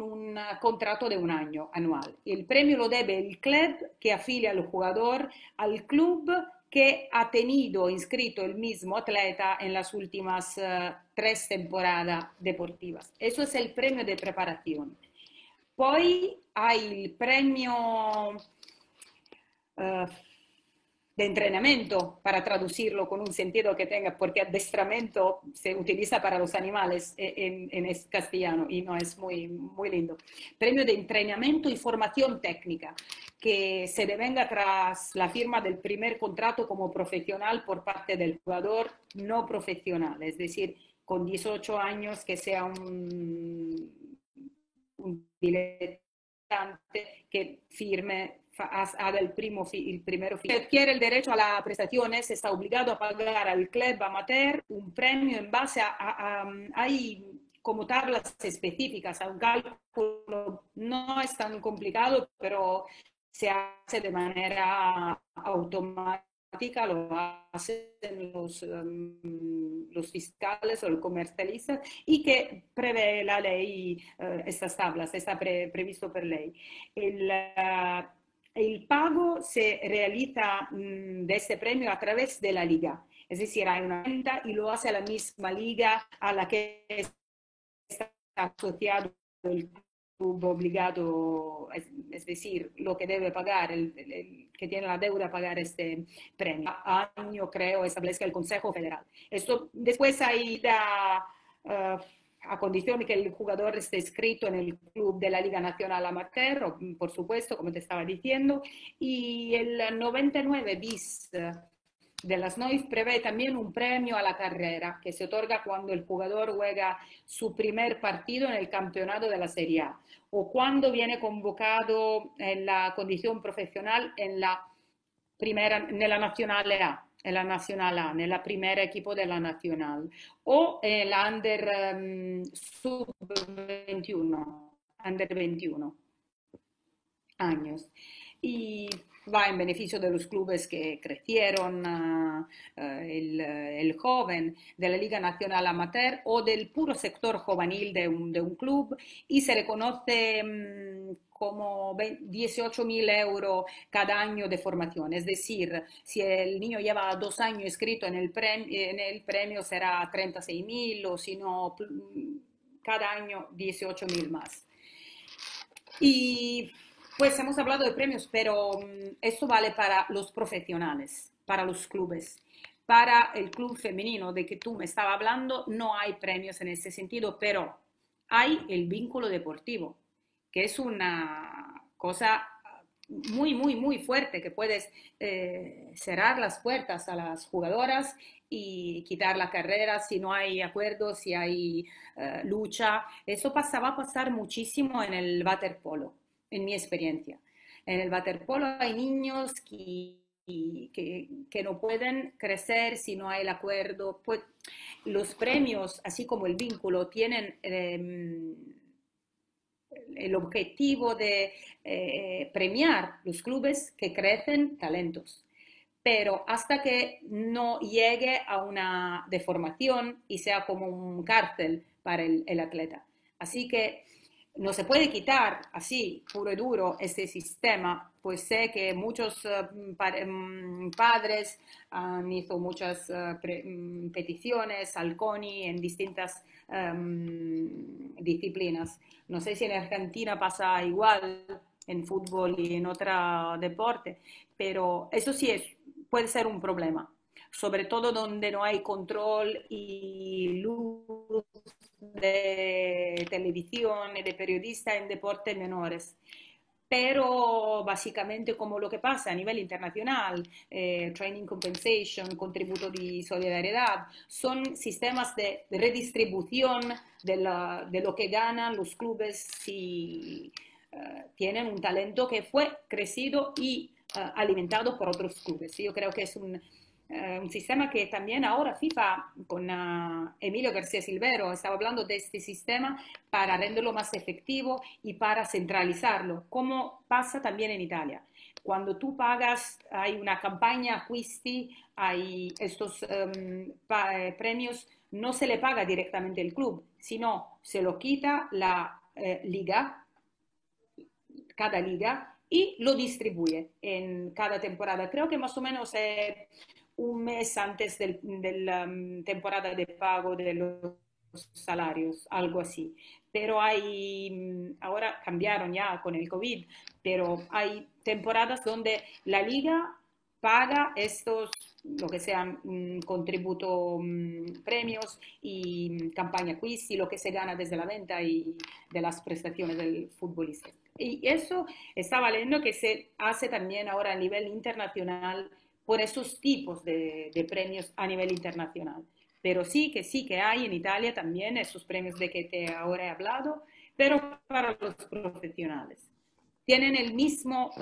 un contrato de un año anual. El premio lo debe el club que afilia al jugador al club que ha tenido inscrito el mismo atleta en las últimas 3 temporadas deportivas. Eso es el premio de preparación. Poi hay el premio de entrenamiento, para traducirlo con un sentido que tenga, porque adiestramiento se utiliza para los animales en castellano y no es muy, muy lindo. Premio de entrenamiento y formación técnica, que se devenga tras la firma del primer contrato como profesional por parte del jugador no profesional, es decir, con 18 años que sea un diletante que firme haga el primero fijo. Si adquiere el derecho a las prestaciones, está obligado a pagar al club amateur un premio en base hay como tablas específicas, a un cálculo no es tan complicado, pero se hace de manera automática, lo hacen los fiscales o el comercialista, y que prevé la ley estas tablas, está previsto por ley. El pago se realiza de este premio a través de la liga, es decir, hay una cuenta y lo hace la misma liga a la que está asociado el club obligado, es decir, lo que debe pagar, el que tiene la deuda a pagar este premio. Año, creo, establezca el Consejo Federal. Esto después hay a condición de que el jugador esté inscrito en el club de la Liga Nacional Amateur, por supuesto, como te estaba diciendo, y el 99 bis de las NOIF prevé también un premio a la carrera que se otorga cuando el jugador juega su primer partido en el campeonato de la Serie A o cuando viene convocado en la condición profesional en la Nacional A, en la primera equipo de la Nacional, o en la Under 21 años. Y va en beneficio de los clubes que crecieron, el joven de la Liga Nacional Amateur o del puro sector juvenil de un club, y se reconoce como 18.000 euros cada año de formación. Es decir, si el niño lleva 2 años inscrito en el premio será 36.000, o si no, cada año 18.000 más. Y pues hemos hablado de premios, pero esto vale para los profesionales, para los clubes. Para el club femenino de que tú me estabas hablando, no hay premios en ese sentido, pero hay el vínculo deportivo, que es una cosa muy, muy, muy fuerte, que puedes cerrar las puertas a las jugadoras y quitar la carrera si no hay acuerdo, si hay lucha. Eso va a pasar muchísimo en el waterpolo, en mi experiencia. En el waterpolo hay niños que no pueden crecer si no hay el acuerdo. Pues los premios, así como el vínculo, tienen el objetivo de premiar los clubes que crecen talentos, pero hasta que no llegue a una deformación y sea como un cárcel para el atleta. Así que no se puede quitar así, puro y duro, este sistema, pues sé que muchos padres han hecho muchas peticiones al CONI en distintas disciplinas. No sé si en Argentina pasa igual en fútbol y en otro deporte, pero eso sí puede ser un problema, sobre todo donde no hay control y luz de televisión y de periodistas en deportes menores. Pero básicamente como lo que pasa a nivel internacional, training compensation, contributo de solidaridad, son sistemas de redistribución de lo que ganan los clubes si tienen un talento que fue crecido y alimentado por otros clubes. Yo creo que es un sistema que también ahora FIFA, con Emilio García Silvero, estaba hablando de este sistema para renderlo más efectivo y para centralizarlo, como pasa también en Italia. Cuando tú pagas, hay una campaña acquisti, hay estos premios, no se le paga directamente al club, sino se lo quita la liga, cada liga, y lo distribuye en cada temporada. Creo que más o menos un mes antes de la temporada de pago de los salarios, algo así. Pero ahora cambiaron ya con el COVID, pero hay temporadas donde la liga paga lo que sean contributo, premios y campaña quiz y lo que se gana desde la venta y de las prestaciones del futbolista. Y eso está valiendo que se hace también ahora a nivel internacional por esos tipos de premios a nivel internacional. Pero sí que hay en Italia también esos premios de que te ahora he hablado, pero para los profesionales. Tienen el mismo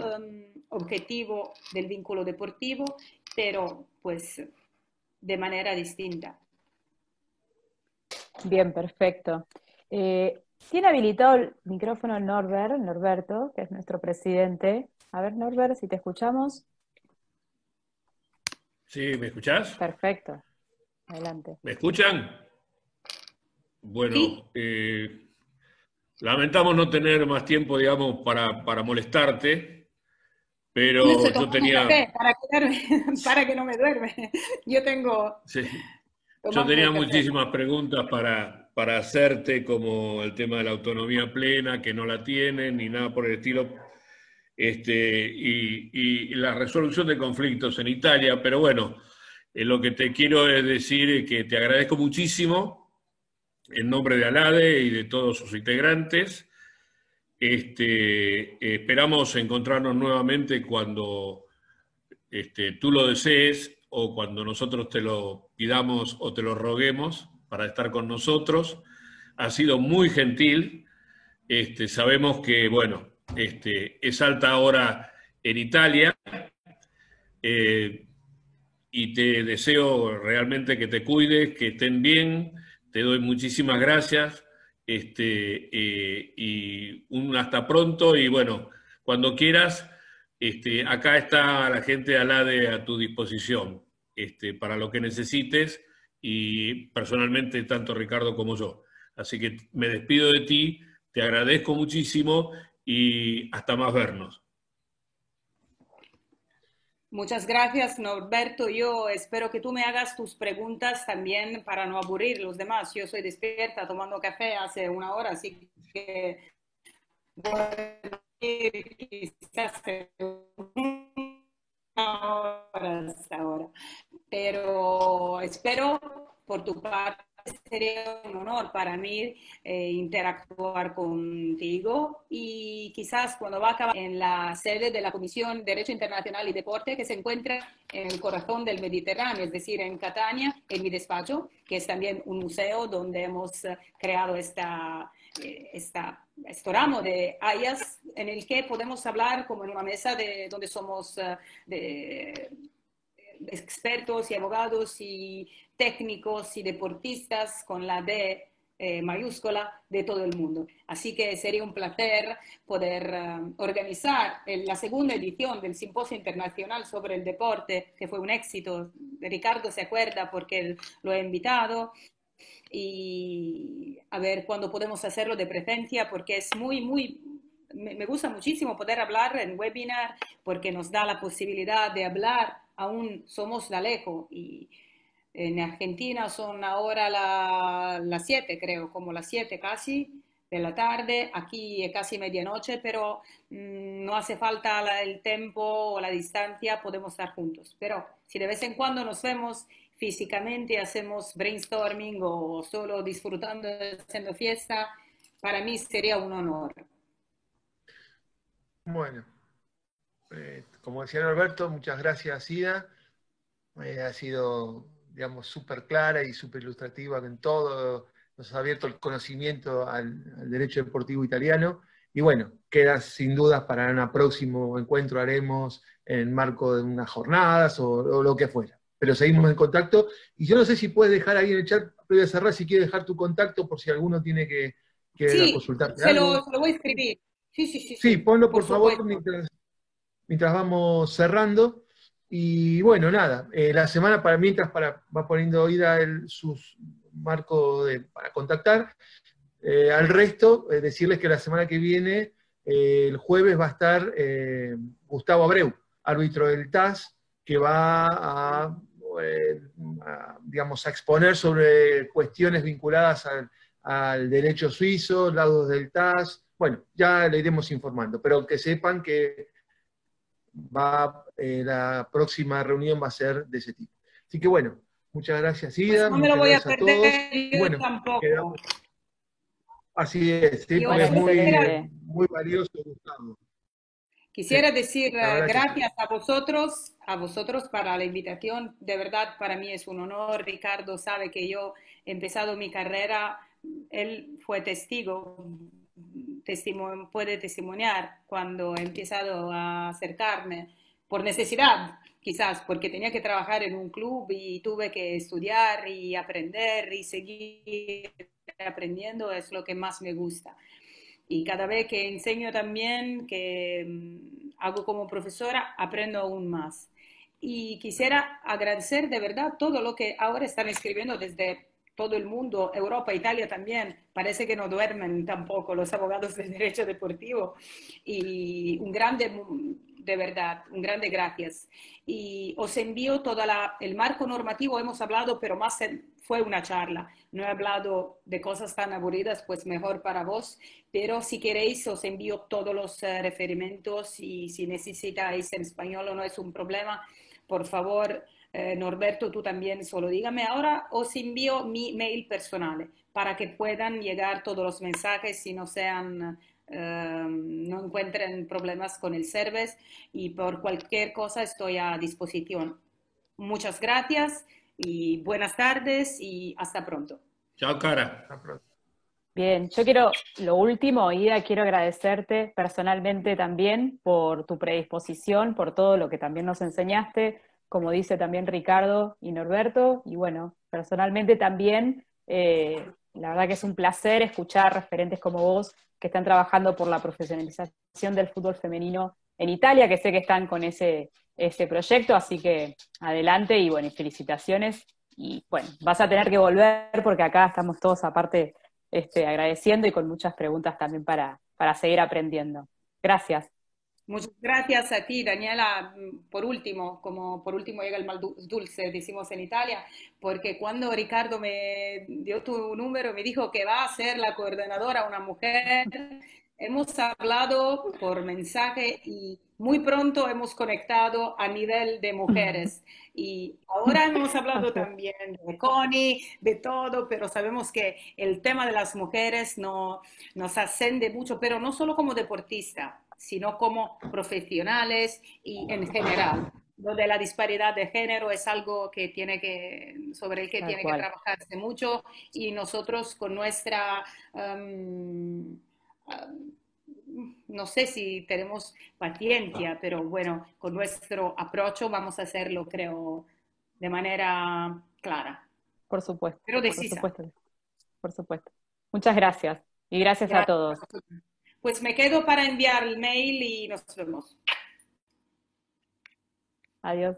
objetivo del vínculo deportivo, pero pues de manera distinta. Bien, perfecto. Tiene habilitado el micrófono Norberto, que es nuestro presidente. A ver, Norbert, si te escuchamos. Sí, ¿me escuchás? Perfecto. Adelante. ¿Me escuchan? Sí, Bueno, lamentamos no tener más tiempo, digamos, para molestarte, yo estoy pero yo tomando tenía, café para, para que no me duerme. Yo tengo sí, yo tomando tenía café. muchísimas preguntas para hacerte, como el tema de la autonomía plena, que no la tienen, ni nada por el estilo, y la resolución de conflictos en Italia, pero bueno, lo que te quiero es decir que te agradezco muchísimo en nombre de ALADE y de todos sus integrantes. Esperamos encontrarnos nuevamente cuando tú lo desees o cuando nosotros te lo pidamos o te lo roguemos para estar con nosotros. Ha sido muy gentil. Sabemos que, bueno, es alta hora en Italia, eh, y te deseo realmente que te cuides, que estén bien. Te doy muchísimas gracias, y un hasta pronto. Y bueno, cuando quieras, acá está la gente de ALADE a tu disposición, para lo que necesites, y personalmente tanto Ricardo como yo. Así que me despido de ti, te agradezco muchísimo y hasta más vernos. Muchas gracias, Norberto. Yo espero que tú me hagas tus preguntas también para no aburrir a los demás. Yo soy despierta tomando café hace una hora, así que voy a ir quizás una hora hasta ahora. Pero espero, por tu parte, sería un honor para mí interactuar contigo y quizás cuando va a acabar en la sede de la Comisión de Derecho Internacional y Deporte, que se encuentra en el corazón del Mediterráneo, es decir, en Catania, en mi despacho, que es también un museo donde hemos creado este ramo de hayas en el que podemos hablar como en una mesa donde somos de expertos y abogados y técnicos y deportistas con la D mayúscula de todo el mundo. Así que sería un placer poder organizar la segunda edición del Simposio Internacional sobre el Deporte, que fue un éxito. Ricardo se acuerda porque él lo ha invitado, y a ver cuándo podemos hacerlo de presencia, porque es me gusta muchísimo poder hablar en webinar porque nos da la posibilidad de hablar, aún somos de lejos y en Argentina son ahora las 7, creo, como las 7 casi de la tarde, aquí es casi medianoche, pero no hace falta el tiempo o la distancia, podemos estar juntos. Pero si de vez en cuando nos vemos físicamente, hacemos brainstorming o solo disfrutando, haciendo fiesta, para mí sería un honor. Bueno, como decía Norberto, muchas gracias, Ida. Ha sido, digamos, súper clara y súper ilustrativa en todo, nos ha abierto el conocimiento al derecho deportivo italiano, y bueno, queda sin dudas para un próximo encuentro, haremos en marco de unas jornadas o lo que fuera. Pero seguimos en contacto, y yo no sé si puedes dejar ahí en el chat, previo a cerrar, si quieres dejar tu contacto por si alguno tiene que Sí, consultarte algo. se lo voy a escribir. Sí, sí, sí, Sí, sí, ponlo por por favor supuesto. mientras vamos cerrando. Y bueno, nada, la semana mientras va poniendo Ida sus marcos para contactar. Al resto, decirles que la semana que viene, el jueves, va a estar Gustavo Abreu, árbitro del TAS, que va digamos, a exponer sobre cuestiones vinculadas al derecho suizo, lados del TAS. Bueno, ya le iremos informando, pero que sepan que la próxima reunión va a ser de ese tipo. Así que bueno, muchas gracias, Pues Ida, no me lo muchas voy a gracias a todos. perder Y yo bueno, tampoco. quedamos. Así es, sí, Yo porque Bueno, es excelente. muy valioso, Gustavo. quisiera Sí, decir la verdad que sí. gracias a vosotros para la invitación. De verdad, para mí es un honor. Ricardo sabe que yo he empezado mi carrera, él fue testigo puede testimoniar cuando he empezado a acercarme por necesidad, quizás porque tenía que trabajar en un club y tuve que estudiar y aprender y seguir aprendiendo, es lo que más me gusta. Y cada vez que enseño también, que hago como profesora, aprendo aún más. Y quisiera agradecer de verdad todo lo que ahora están escribiendo desde todo el mundo, Europa, Italia también. Parece que no duermen tampoco los abogados de derecho deportivo. Y un grande, de verdad, un grande gracias. Y os envío todo el marco normativo, hemos hablado, pero más fue una charla. No he hablado de cosas tan aburridas, pues mejor para vos. Pero si queréis, os envío todos los referimentos y si necesitáis en español o no es un problema, por favor, Norberto, tú también solo dígame. Ahora os envío mi mail personal para que puedan llegar todos los mensajes y no sean, no encuentren problemas con el service y por cualquier cosa estoy a disposición. Muchas gracias y buenas tardes y hasta pronto. Chao, Cara. Hasta pronto. Bien, yo quiero, lo último, Ida, quiero agradecerte personalmente también por tu predisposición, por todo lo que también nos enseñaste, como dice también Ricardo y Norberto, y bueno, personalmente también, la verdad que es un placer escuchar referentes como vos que están trabajando por la profesionalización del fútbol femenino en Italia, que sé que están con ese proyecto, así que adelante y bueno, y felicitaciones, y bueno, vas a tener que volver porque acá estamos todos aparte agradeciendo y con muchas preguntas también para seguir aprendiendo. Gracias. Muchas gracias a ti, Daniela. Por último, como por último llega el mal dulce, decimos en Italia, porque cuando Ricardo me dio tu número, me dijo que va a ser la coordinadora una mujer, hemos hablado por mensaje y muy pronto hemos conectado a nivel de mujeres. Y ahora hemos hablado también de Connie, de todo, pero sabemos que el tema de las mujeres nos ascende mucho, pero no solo como deportista, sino como profesionales y en general. Lo de la disparidad de género es algo que sobre el que tiene que trabajarse mucho y nosotros con nuestra, no sé si tenemos paciencia, pero bueno, con nuestro approach vamos a hacerlo, creo, de manera clara. Por supuesto. Pero decisa. Por supuesto. Muchas gracias. Y gracias a todos. Pues me quedo para enviar el mail y nos vemos. Adiós.